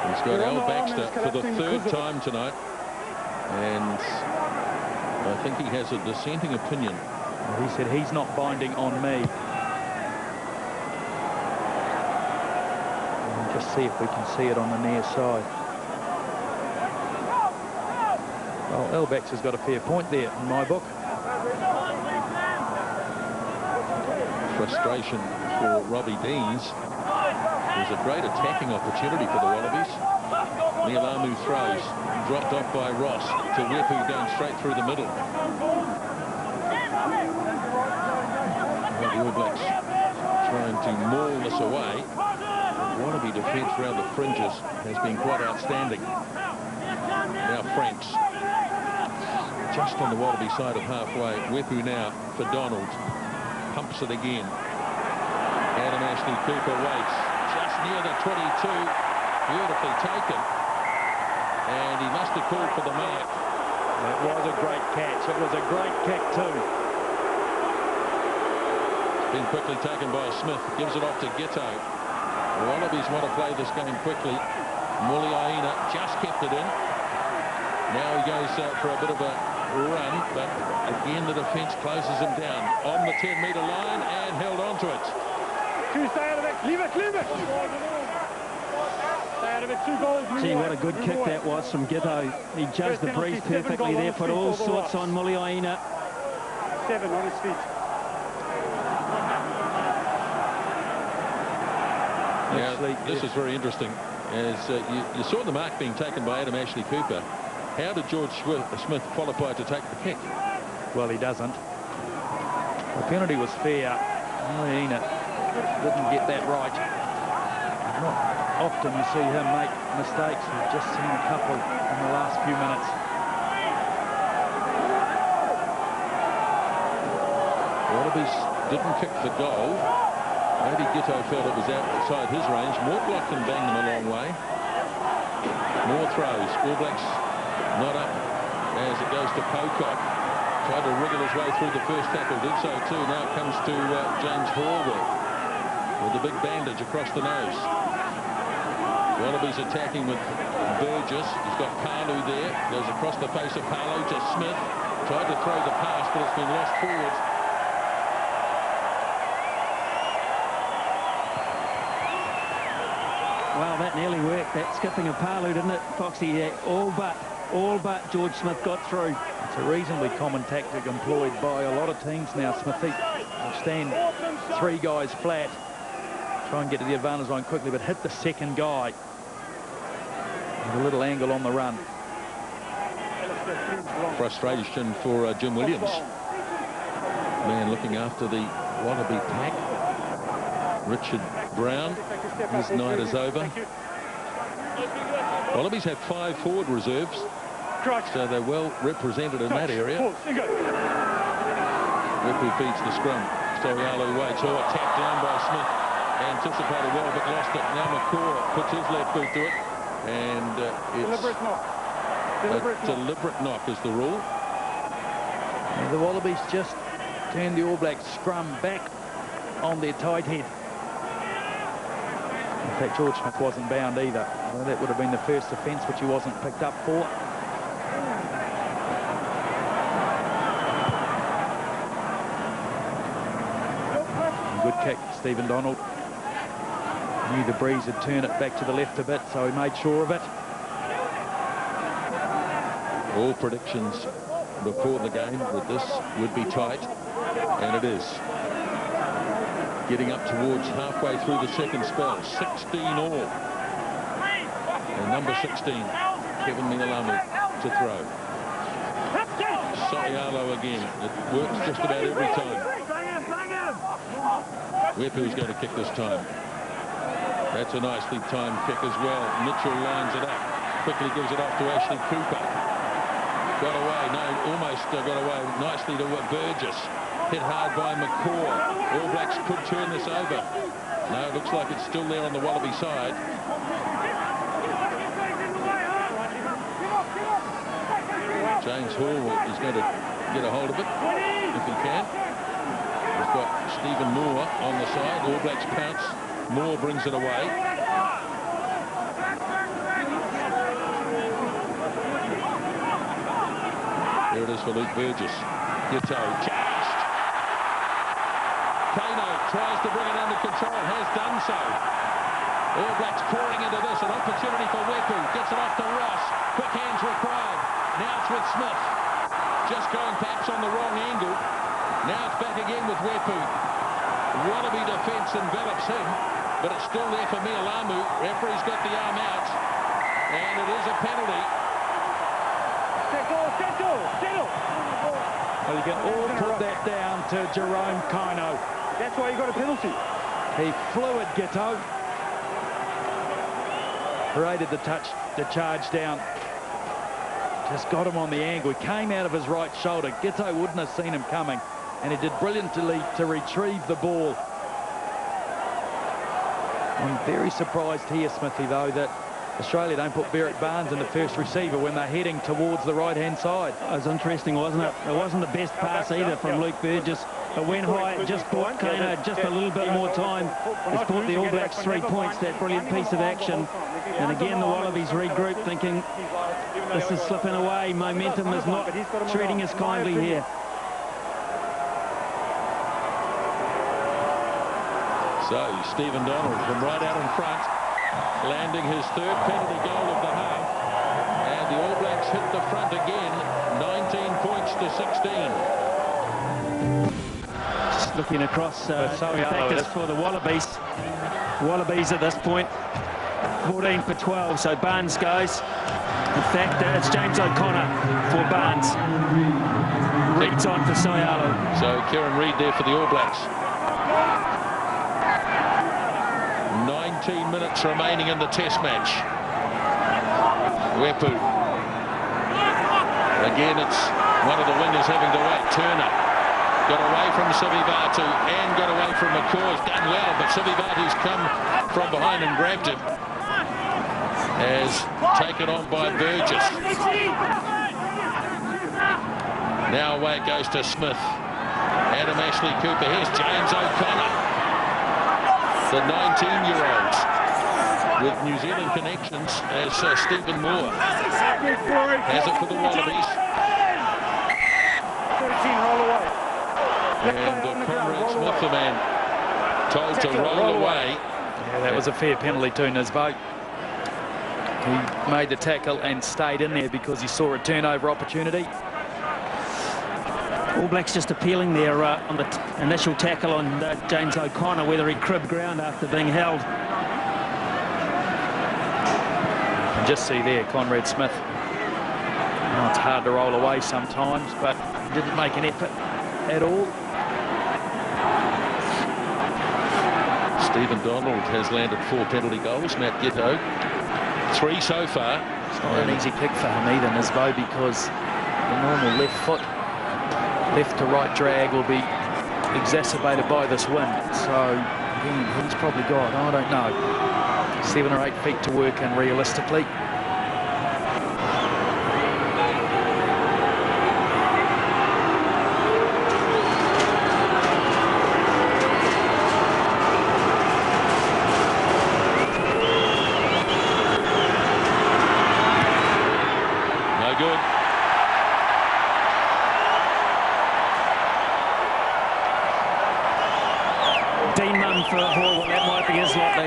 he's got Al Baxter for the third time tonight. And I think he has a dissenting opinion. He said he's not binding on me. Just see if we can see it on the near side. Well, Elbex has got a fair point there in my book. Frustration for Robbie Deans. There's a great attacking opportunity for the Wallabies. Nialamu throws, dropped off by Ross to Wepu going straight through the middle. Well, the All Blacks trying to maul this away. Wallaby defence around the fringes has been quite outstanding. Now Franks just on the Wallaby side of halfway. Wepu now for Donald. Pumps it again. Adam Ashley Cooper waits just near the 22. Beautifully taken. And he must have called for the mark. That was a great catch. It was a great kick too. Been quickly taken by Smith. Gives it off to Gitto. The Wallabies want to play this game quickly. Muliaina just kept it in. Now he goes for a bit of a run, but again the defence closes him down on the 10-metre line and held on to it. Stay out of it. Leave it, leave it. Stay out of it. 2 goals. Gee, what a good kick that was from Gitto. He judged the breeze perfectly there, put all sorts on Muliaina. 7 on his feet. Yeah, this is very interesting. As you saw the mark being taken by Adam Ashley Cooper. How did George Smith qualify to take the kick? Well, he doesn't. The penalty was fair. Muliaina didn't get that right. Not often you see him make mistakes. We've just seen a couple in the last few minutes. Wallabies didn't kick the goal. Maybe Gitto felt it was outside his range. Mortlock banged them a long way. More throws. All Blacks not up as it goes to Pocock. Tried to wriggle his way through the first tackle. Did so too. Now it comes to James Horwood with the big bandage across the nose. Wallabies attacking with Burgess. He's got Palu there. Goes across the face of Palu to Smith. Tried to throw the pass, but it's been lost forwards. Well, that nearly worked, that skipping of Palu, didn't it, Foxy? All but George Smith got through. It's a reasonably common tactic employed by a lot of teams now, Smithy. They'll stand 3 guys flat, try and get to the advantage line quickly, but hit the second guy with a little angle on the run. Frustration for Jim Williams. Man looking after the Wallaby pack. Richard Brown, his night is over. Wallabies have 5 forward reserves, so they're well represented in that area. Wepu feeds the scrum. Storialo waits. Oh, a tap down by Smith. Anticipated well, but lost it. Now McCaw puts his left boot to it, and it's a deliberate knock is the rule. And the Wallabies just turned the All Blacks scrum back on their tight head. In fact, George Smith wasn't bound either. Well, that would have been the first offence, which he wasn't picked up for. Good kick, Stephen Donald. Knew the breeze had turned it back to the left a bit, so he made sure of it. All predictions before the game that this would be tight, and it is. Getting up towards halfway through the second spell, 16 all. And number 16, Kevin Mingalamu to throw. Sorialo again. It works just about every time. Wepu's going to kick this time. That's a nicely timed kick as well. Mitchell lines it up. Quickly gives it off to Ashley Cooper. Got away. No, almost got away nicely to Burgess. Hit hard by McCaw. All Blacks could turn this over. No, it looks like it's still there on the Wallaby side. James Hall is going to get a hold of it if he can. We've got Stephen Moore on the side. All Blacks pounce. Moore brings it away. There it is for Luke Burgess. Gitto charged. Kano tries to bring it under control, has done so. All Blacks pouring into this, an opportunity for Wepu. Gets it off to Ross. Quick hands required. Now it's with Smith. Just going perhaps on the wrong angle. Now it's back again with Wepu. Wallaby defence envelops him, but it's still there for Mialamu. Referee's got the arm out, and it is a penalty. Settle. Well, you can all put that down to Jerome Kino. That's why you got a penalty. He flew at Gitto. Paraded the charge down. Just got him on the angle. He came out of his right shoulder. Gitto wouldn't have seen him coming, and he did brilliantly to retrieve the ball. I'm very surprised here, Smithy, though, that Australia don't put Berrick Barnes in the first receiver when they're heading towards the right-hand side. It was interesting, wasn't it? It wasn't the best pass either from Luke Burgess. It went high, it just bought Kano just a little bit more time. It's bought the All Blacks 3 points, that brilliant piece of action. And again, the Wallabies regroup, thinking this is slipping away. Momentum is not treating us kindly here. So, Stephen Donald from right out in front. landing his third penalty goal of the half. And the All Blacks hit the front again, 19 points to 16. Just looking across factors for the Wallabies. Wallabies at this point, 14 for 12, so Barnes goes. In fact, it's James O'Connor for Barnes. Reed's on for Soyalo. So Kieran Reid there for the All Blacks. 19 minutes remaining in the test match. Wepu. Again, it's one of the wingers having to wait. Turner got away from Sivivatu and got away from McCaw. He's done well, but Sivivatu's come from behind and grabbed him. As taken on by Burgess. Now away it goes to Smith. Adam Ashley Cooper. Here's James O'Connor. The 19-year-olds with New Zealand connections as Stephen Moore has it for the Wallabies. 13 roll away. And Conrad Smith, the man, told to roll away. Yeah, that was a fair penalty to Nisbo. He made the tackle and stayed in there because he saw a turnover opportunity. All Blacks just appealing there on the initial tackle on James O'Connor, whether he cribbed ground after being held. You can just see there, Conrad Smith. Oh, it's hard to roll away sometimes, but he didn't make an effort at all. Stephen Donald has landed 4 penalty goals. Matt Giteau, 3 so far. It's not an easy pick for him either, Nisbo, because the normal left foot, left to right drag will be exacerbated by this wind. So he's probably got, I don't know, 7 or 8 feet to work in realistically.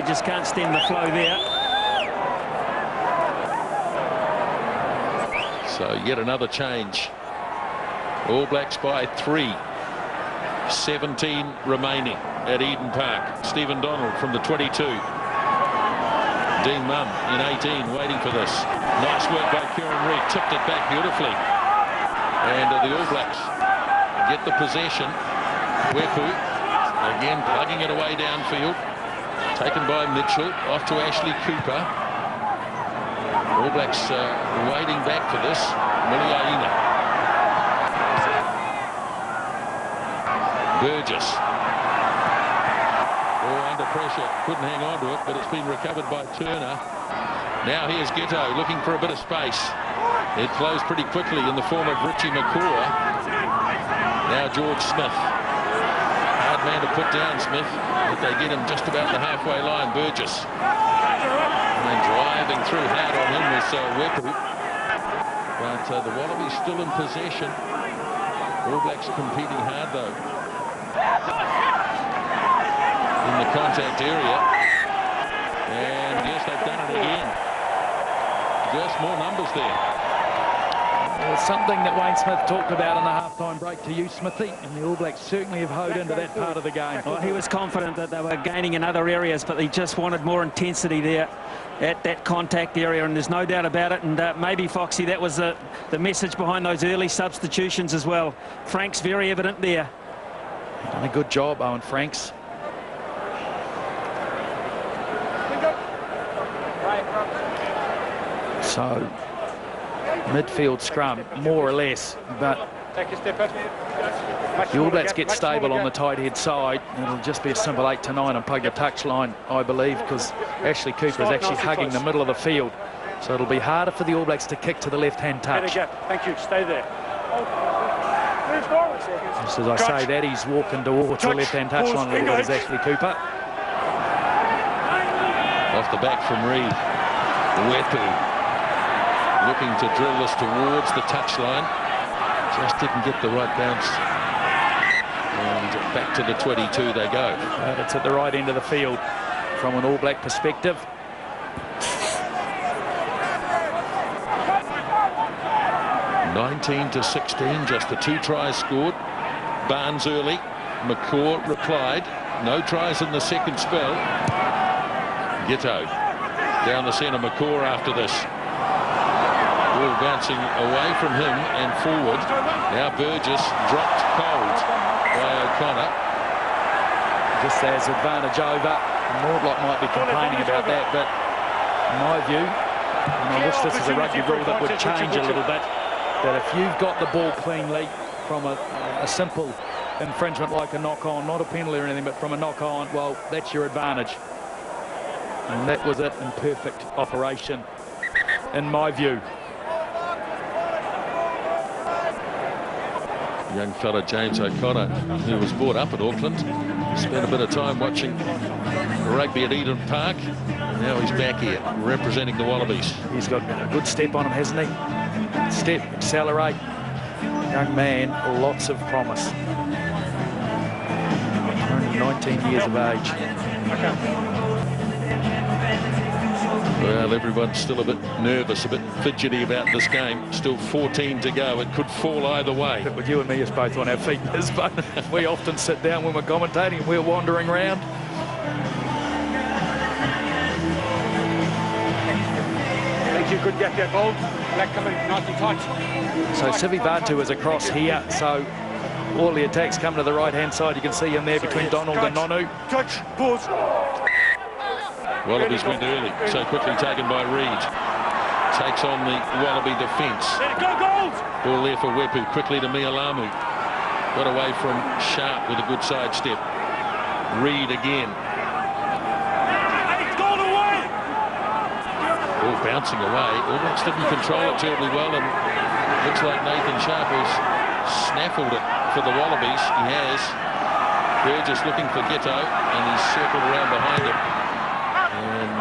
Just can't stem the flow there. So yet another change. All Blacks by 3. 17 remaining at Eden Park. Stephen Donald from the 22. Dean Munn in 18 waiting for this. Nice work by Kieran Reid. Tipped it back beautifully. And the All Blacks get the possession. Wepu again plugging it away downfield. Taken by Mitchell, off to Ashley Cooper. All Blacks waiting back for this. Muliaina. Burgess. Oh, under pressure. Couldn't hang on to it, but it's been recovered by Turner. Now here's Giteau looking for a bit of space. It flows pretty quickly in the form of Richie McCaw. Now George Smith. Hard man to put down, Smith. But they get him just about the halfway line, Burgess. And then driving through hard on him was Wepu. But the Wallabies still in possession. All Blacks competing hard, though. In the contact area. And yes, they've done it again. Just more numbers there. Well, something that Wayne Smith talked about in the half-time break to you, Smithy, and the All Blacks certainly have hoed into that part of the game. Well, he was confident that they were gaining in other areas, but he just wanted more intensity there at that contact area, and there's no doubt about it. And maybe, Foxy, that was the message behind those early substitutions as well. Frank's very evident there. Done a good job, Owen Franks. So, midfield scrum, more or less, but the All Blacks get stable on the tight head side. It'll just be a simple 8 to 9 and plug the touchline, I believe, because Ashley Cooper is actually hugging the middle of the field. So it'll be harder for the All Blacks to kick to the left-hand touch. Thank you. Stay there. Just as I say that, he's walking towards the left-hand touchline a little bit, is Ashley Cooper. Off the back from Reid. Wepu looking to drill this towards the touchline. Just didn't get the right bounce. And back to the 22 they go. It's at the right end of the field from an All Black perspective. 19-16, just the 2 tries scored. Barnes early. McCaw replied. No tries in the second spell. Gitto down the centre. McCaw after this. Ball bouncing away from him and forward. Now Burgess dropped cold by O'Connor. Just as advantage over. Mordlock might be complaining about that, but in my view, and I wish this was a rugby rule that would change a little bit, that if you've got the ball cleanly from a simple infringement like a knock-on, not a penalty or anything, but from a knock-on, well, that's your advantage. And that was it in perfect operation, in my view. Young fella James O'Connor, who was brought up at Auckland, spent a bit of time watching rugby at Eden Park. Now he's back here representing the Wallabies. He's got a good step on him, hasn't he? Step, accelerate. Young man, lots of promise. Only 19 years of age. Well, everyone's still a bit nervous, a bit fidgety about this game. Still 14 to go. It could fall either way. But with you and me is both on our feet, but we often sit down when we're commentating. We're wandering around. Thank you. Good get there, Gold. Black coming nice and tight. So Sivivatu is across here. So all the attacks come to the right-hand side. You can see him there between Donald and Nonu. Touch. Pause. Wallabies went early, so quickly taken by Reid. Takes on the Wallaby defence. Ball there for Wepu, quickly to Mialamu. Got away from Sharp with a good sidestep. Reid again. Ball bouncing away. All Blacks didn't control it terribly well, and looks like Nathan Sharp has snaffled it for the Wallabies. He has. Burgess looking for Gitto, and he's circled around behind him. And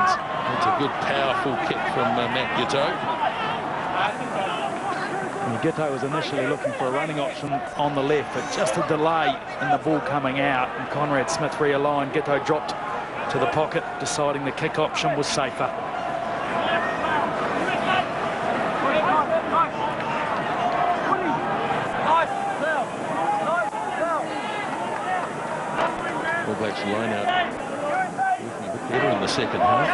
it's a good, powerful kick from Matt Gitto. Gitto was initially looking for a running option on the left, but just a delay in the ball coming out, and Conrad Smith realigned. Gitto dropped to the pocket, deciding the kick option was safer. All Blacks line out better in the second half.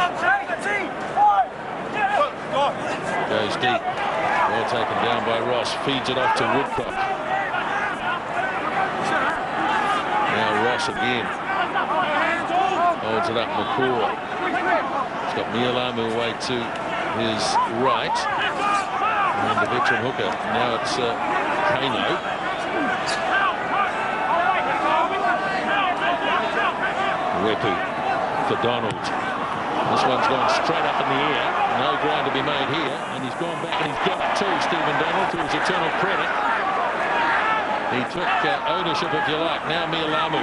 Goes deep. Well taken down by Ross. Feeds it off to Woodcock. Now Ross again. Holds it up McCaw. He's got Mialamu away to his right. And the veteran hooker. Now it's Kano. Wepu for Donald. This one's gone straight up in the air. No ground to be made here. And he's gone back and he's got it too, Stephen Donald, to his eternal credit. He took ownership, if you like. Now Mialamu.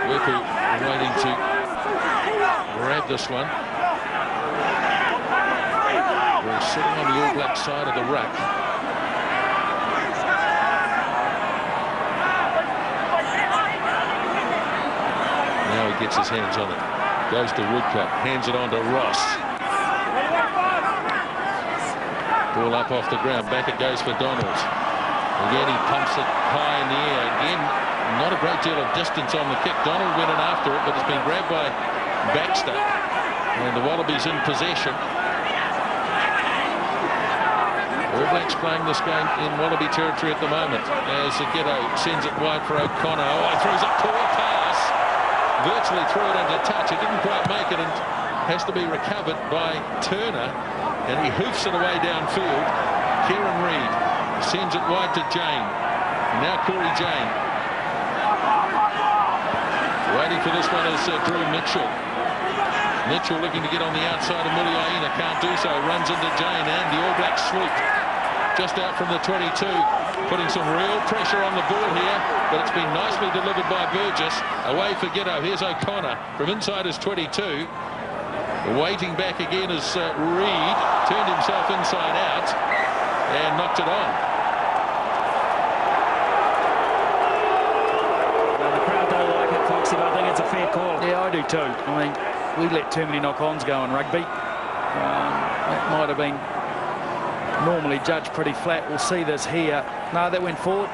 Wepu waiting to grab this one. We're sitting on the All Black side of the ruck. Now he gets his hands on it. Goes to Woodcock. Hands it on to Ross. Ball up off the ground. Back it goes for Donald. Again, he pumps it high in the air. Again, not a great deal of distance on the kick. Donald went in after it, but it's been grabbed by Baxter. And the Wallabies in possession. All Blacks playing this game in Wallaby territory at the moment. As Gitto sends it wide for O'Connor. Oh, he throws a poor pass. Virtually threw it into touch. He didn't quite make it and has to be recovered by Turner. And he hoofs it away downfield. Kieran Reid sends it wide to Jane. And now Corey Jane. Waiting for this one is Drew Mitchell. Mitchell looking to get on the outside of Muliaina. Can't do so. Runs into Jane and the All Blacks swoop. Just out from the 22. Putting some real pressure on the ball here, but it's been nicely delivered by Burgess. Away for Gitto. Here's O'Connor from inside his 22. Waiting back again is Reid. Turned himself inside out and knocked it on. Well, the crowd don't like it, Foxy, but I think it's a fair call. Yeah, I do too. I mean, we let too many knock-ons go in rugby. That might have been normally judged pretty flat. We'll see this here. No, that went forward.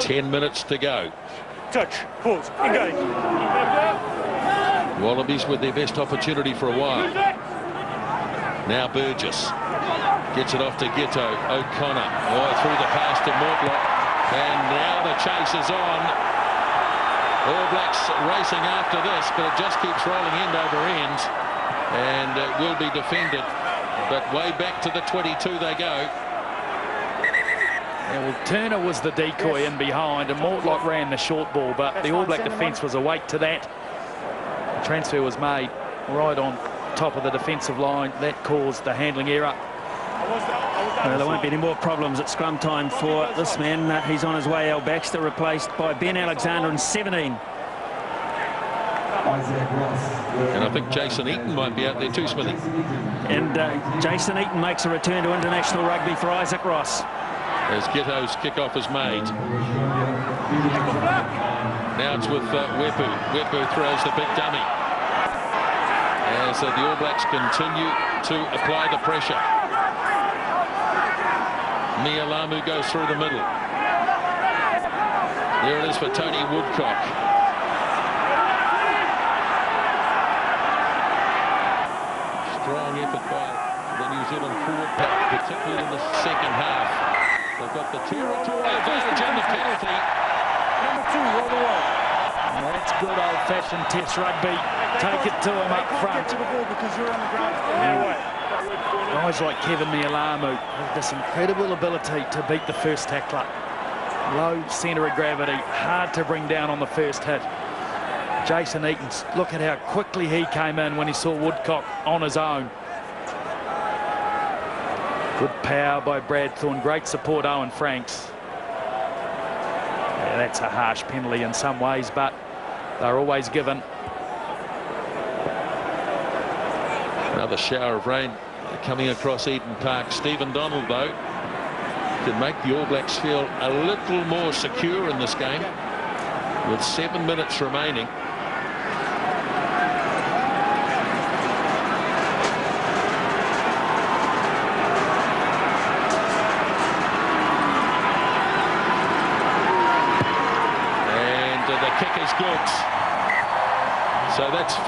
10 minutes to go. Touch, pause, engage. Wallabies with their best opportunity for a while. Now Burgess gets it off to Ghetto. O'Connor through the pass to Mortlock, and now the chase is on. All Blacks racing after this, but it just keeps rolling end over end, and it will be defended, but way back to the 22 they go. Yeah, well, Turner was the decoy in behind, and Mortlock ran the short ball, but the All Black defence was awake to that. The transfer was made right on top of the defensive line. That caused the handling error. Well, there won't be any more problems at scrum time for this man. He's on his way, Al Baxter, replaced by Ben Alexander in 17. And I think Jason Eaton might be out there too, Smithy. And Jason Eaton makes a return to international rugby for Isaac Ross. As Ghetto's kickoff is made. Now it's with Wepu. Wepu throws the big dummy. As the All Blacks continue to apply the pressure. Mia Lamu goes through the middle. There it is for Tony Woodcock. Strong effort by the New Zealand forward pack, particularly in the second half. They've got the territorial advantage and the penalty. Number 2, roll the wall. That's good old-fashioned Test rugby. Take it to him up front. Get to the ball because you're on the ground. Guys like Kevin Mialamu have this incredible ability to beat the first tackler. Low centre of gravity, hard to bring down on the first hit. Jason Eaton, look at how quickly he came in when he saw Woodcock on his own. Good power by Brad Thorne, great support Owen Franks. Yeah, that's a harsh penalty in some ways, but they're always given. Another shower of rain coming across Eden Park. Stephen Donald, though, can make the All Blacks feel a little more secure in this game with 7 minutes remaining. And the kick is good. So that's 5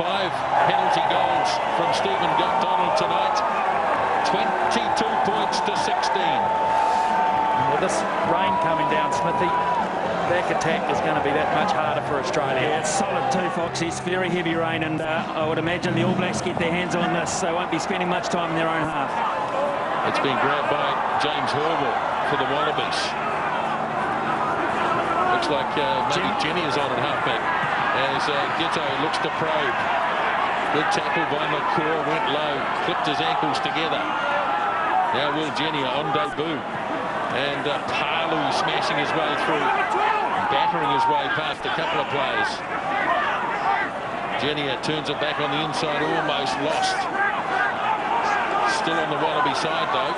penalty goals from Stephen Donald tonight. 22 points to 16. With this rain coming down, Smithy, back attack is going to be that much harder for Australia. Yeah, it's solid too, Fox. It's very heavy rain, and I would imagine the All Blacks get their hands on this. They won't be spending much time in their own half. It's been grabbed by James Horwell for the Wallabies. Looks like maybe Jenny is on at halfback as Ghetto looks to probe. Good tackle by McCaw, went low, clipped his ankles together. Now Will Jenny on debut. And Palu smashing his way through, battering his way past a couple of players. Jenny turns it back on the inside, almost lost. Still on the Wallaby side though,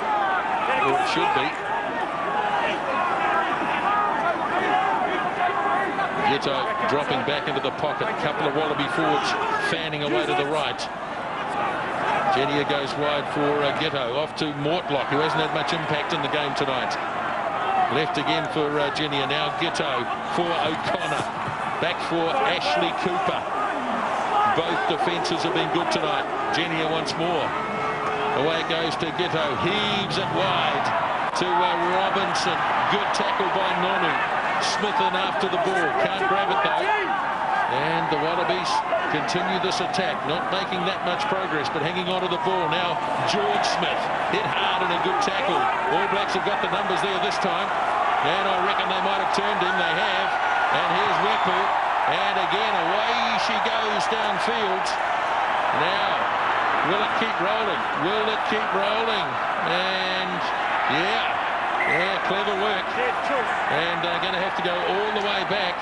or it should be. Ghetto dropping back into the pocket. A couple of Wallaby forwards fanning away to the right. Genia goes wide for Ghetto. Off to Mortlock, who hasn't had much impact in the game tonight. Left again for Genia. Now Ghetto for O'Connor. Back for Ashley Cooper. Both defences have been good tonight. Genia once more. Away it goes to Ghetto. Heaves it wide to Robinson. Good tackle by Nonu. Smith in after the ball, can't grab it though. And the Wallabies continue this attack, not making that much progress, but hanging on to the ball. Now George Smith hit hard and a good tackle. All Blacks have got the numbers there this time, and I reckon they might have turned him. They have. And here's Wepu, and again away she goes downfield. Now will it keep rolling? Will it keep rolling? And yeah, clever work. And going to have to go all the way back.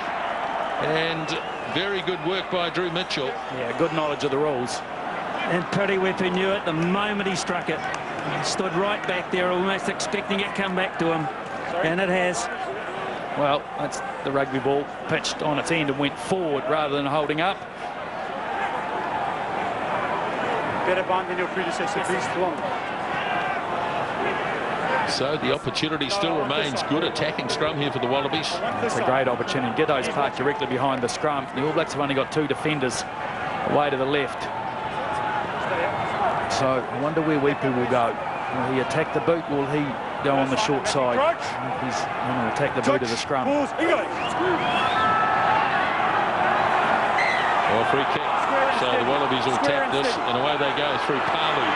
And very good work by Drew Mitchell. Yeah, good knowledge of the rules. And Pretty Wepu knew it the moment he struck it. He stood right back there, almost expecting it to come back to him. And it has. Well, that's the rugby ball pitched on its end and went forward rather than holding up. better bind than your predecessor, please. Long. So the opportunity still remains. Good attacking scrum here for the Wallabies. It's a great opportunity. Giddo's parked directly behind the scrum. The All Blacks have only got 2 defenders away to the left. So I wonder where Weepu will go. Will he attack the boot? Will he go on the short side? I think he's going to attack the boot of the scrum. Well, free kick. So the Wallabies will tap this, and away they go through Palu.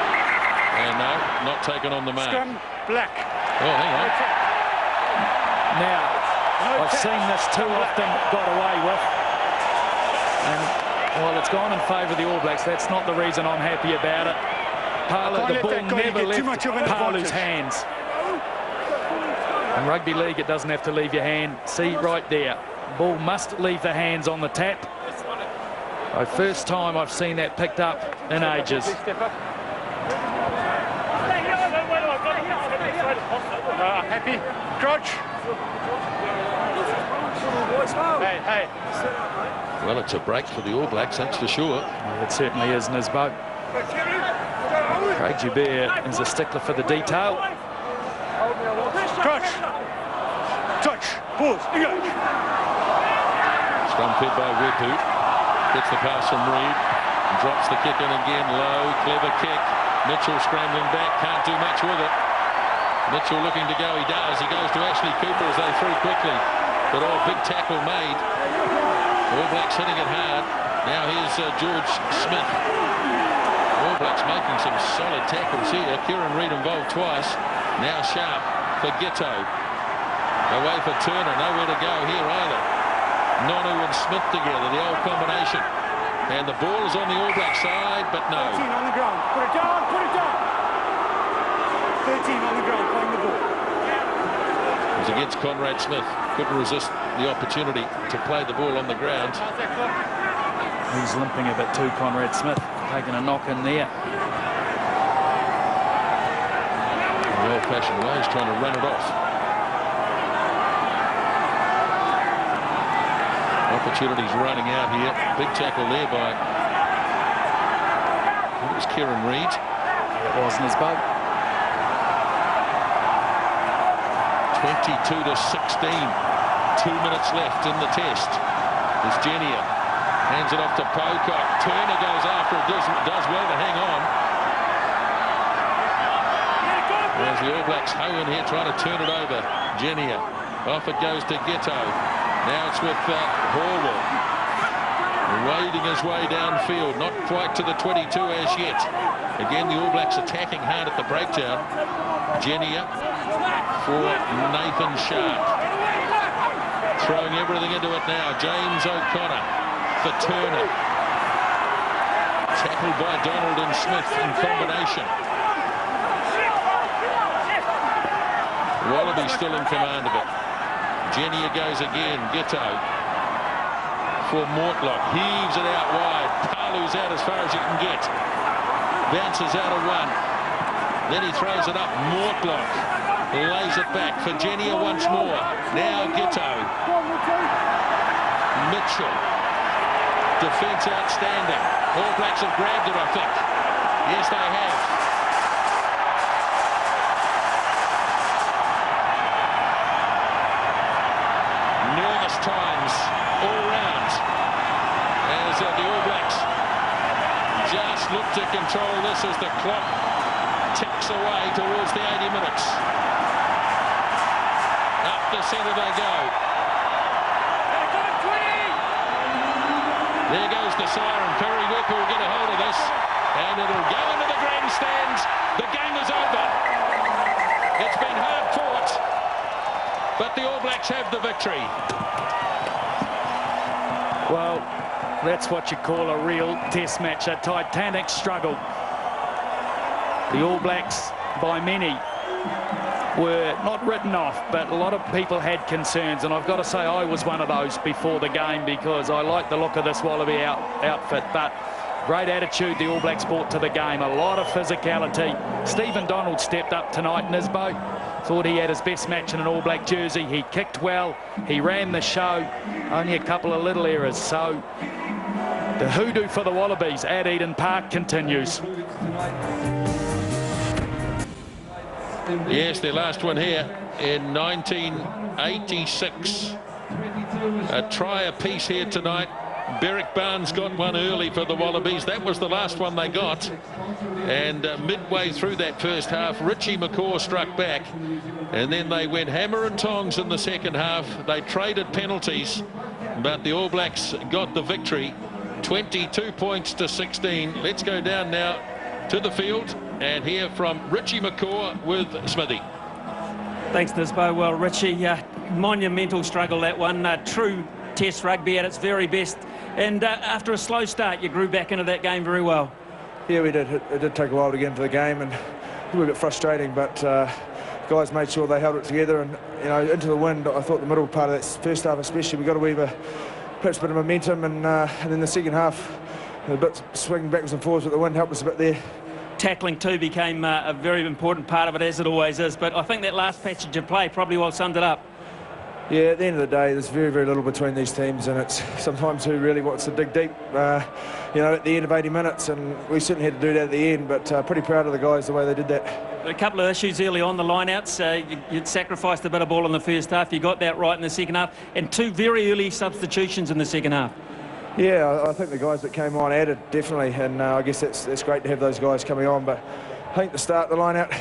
And no, not taken on the mark. Scrum, black. Oh, hang on. Now, I've seen this too often got away with. And while it's gone in favour of the All Blacks, that's not the reason I'm happy about it. Palu, the ball never left Palu's hands. In rugby league, it doesn't have to leave your hand. See, right there. Ball must leave the hands on the tap. The first time I've seen that picked up in ages. Happy. Crouch. Hey. Well, it's a break for the All Blacks, that's for sure. Yeah, it certainly is, Nisbo. Craig Joubert is a stickler for the detail. Crouch. Touch. Pause. Engage. Scrum fed by Weepu. Gets the pass from Reid. Drops the kick in again. Low. Clever kick. Mitchell scrambling back. Can't do much with it. Mitchell looking to go. He does. He goes to Ashley Cooper as they through quickly. But big tackle made. All Blacks hitting it hard. Now here's George Smith. All Blacks making some solid tackles here. Kieran Reid involved twice. Now Sharp for Ghetto. Away for Turner. Nowhere to go here either. Nonu and Smith together. The old combination. And the ball is on the All Black side, but no. 13 on the ground. Put it down. Put it down. 13 on the ground playing the ball. It was against Conrad Smith. Couldn't resist the opportunity to play the ball on the ground. He's limping a bit too, Conrad Smith. Taking a knock in there. The old-fashioned way is trying to run it off. Opportunities running out here. Big tackle there by, I think it was Kieran Reid. It was Nisbo. 22-16. 2 minutes left in the test. There's Genia. Hands it off to Pocock. Turner goes after it. Does well to hang on. There's the All Blacks hoe in here trying to turn it over. Genia. Off it goes to Ghetto. Now it's with Horwell. Wading his way downfield. Not quite to the 22 as yet. Again, the All Blacks attacking hard at the breakdown. Genia for Nathan Sharp. Throwing everything into it now. James O'Connor for Turner. Tackled by Donald and Smith in combination. Wallaby still in command of it. Genia goes again. Ghetto for Mortlock. Heaves it out wide. Palu's out as far as you can get. Bounces out of one. Then he throws it up. Mortlock lays it back for Genia once more. Now Ghetto. Mitchell. Defence outstanding. All Blacks have grabbed it, I think. Yes, they have. Nervous times all round as the All Blacks just look to control this as the clock ticks away towards the 80 minutes. Up the centre they go. There goes the siren. Perry Weepu will get a hold of this, and it'll go into the grandstands. The game is over. It's been hard fought, but the All Blacks have the victory. Well, that's what you call a real test match, a titanic struggle. The All Blacks, by many, were not written off, but a lot of people had concerns, and I've got to say I was one of those before the game because I like the look of this Wallaby outfit, but great attitude the All Blacks brought to the game, a lot of physicality. Stephen Donald stepped up tonight in his boat, thought he had his best match in an All Black jersey. He kicked well, he ran the show, only a couple of little errors, so The hoodoo for the Wallabies at Eden Park continues. Yes, their last one here in 1986. A try apiece here tonight. Berwick Barnes got one early for the Wallabies. That was the last one they got. And midway through that first half, Richie McCaw struck back. And then they went hammer and tongs in the second half. They traded penalties, but the All Blacks got the victory. 22 points to 16. Let's go down now to the field and hear from Richie McCaw with Smithy. Thanks, Nisbo. Well, Richie, monumental struggle, that one. True Test rugby at its very best. And after a slow start, you grew back into that game very well. Yeah, we did. It did take a while to get into the game, and a little bit frustrating, but guys made sure they held it together. And, you know, into the wind, I thought the middle part of that first half especially, we got perhaps a bit of momentum, and then the second half, a bit swinging backwards and forwards, but the wind helped us a bit there. Tackling too became a very important part of it, as it always is, but I think that last passage of play probably well summed it up. Yeah, at the end of the day, there's very, very little between these teams, and it's sometimes who really wants to dig deep, you know, at the end of 80 minutes, and we certainly had to do that at the end, but pretty proud of the guys the way they did that. A couple of issues early on, the line-outs. You'd sacrificed a bit of ball in the first half. You got that right in the second half, and two very early substitutions in the second half. Yeah, I think the guys that came on added, definitely, and I guess that's great to have those guys coming on, but I think the start, the line-out,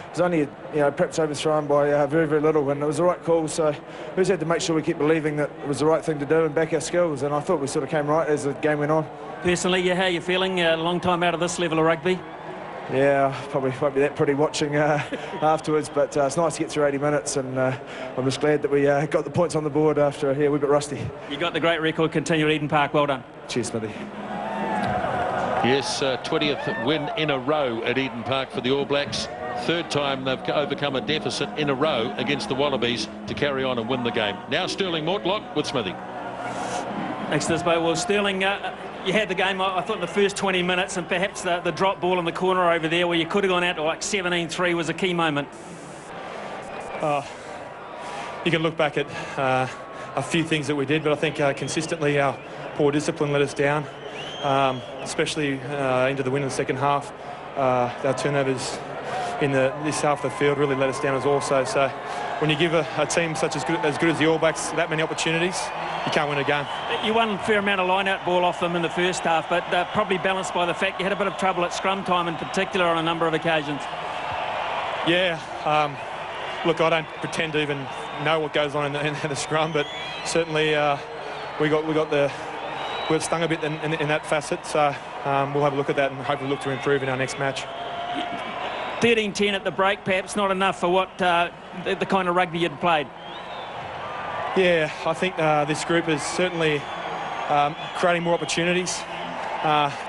was only, you know, perhaps overthrown by very, very little, and it was the right call, so we just had to make sure we kept believing that it was the right thing to do and back our skills, and I thought we sort of came right as the game went on. Personally, yeah, how are you feeling? A long time out of this level of rugby? Yeah, probably won't be that pretty watching afterwards, but it's nice to get through 80 minutes, and I'm just glad that we got the points on the board after a wee bit rusty. You got the great record continue at Eden Park. Well done. Cheers, Smithy. Yes, 20th win in a row at Eden Park for the All Blacks. Third time they've overcome a deficit in a row against the Wallabies to carry on and win the game. Now Sterling Mortlock with Smithy. Thanks, Nisbo. Well, Sterling, you had the game, I thought, in the first 20 minutes, and perhaps the drop ball in the corner over there where you could have gone out to like 17-3 was a key moment. You can look back at a few things that we did, but I think consistently our poor discipline let us down, especially into the win in the second half. Our turnovers in this half of the field really let us down as also. So when you give a team such as good as the All Blacks that many opportunities, you can't win a game. You won a fair amount of line-out ball off them in the first half, but probably balanced by the fact you had a bit of trouble at scrum time in particular on a number of occasions. Yeah, look, I don't pretend to even know what goes on in the scrum, but certainly we got stung a bit in that facet, so we'll have a look at that and hopefully look to improve in our next match. 13-10 at the break, perhaps not enough for what the kind of rugby you'd played. Yeah, I think this group is certainly creating more opportunities.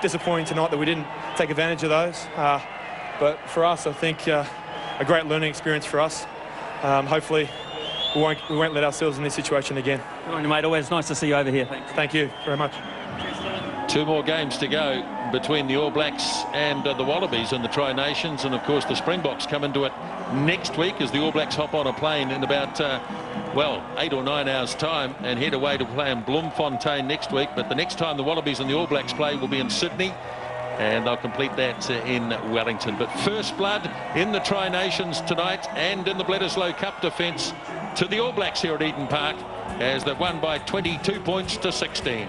Disappointing tonight that we didn't take advantage of those. But for us, I think a great learning experience for us. Hopefully, we won't let ourselves in this situation again. Good on you, mate. Always nice to see you over here. Thanks. Thank you very much. 2 more games to go between the All Blacks and the Wallabies in the Tri-Nations, and of course the Springboks come into it next week as the All Blacks hop on a plane in about well, 8 or 9 hours time and head away to play in Bloemfontein next week. But the next time the Wallabies and the All Blacks play will be in Sydney, and they'll complete that in Wellington. But first blood in the Tri-Nations tonight and in the Bledisloe Cup defence to the All Blacks here at Eden Park as they've won by 22 points to 16.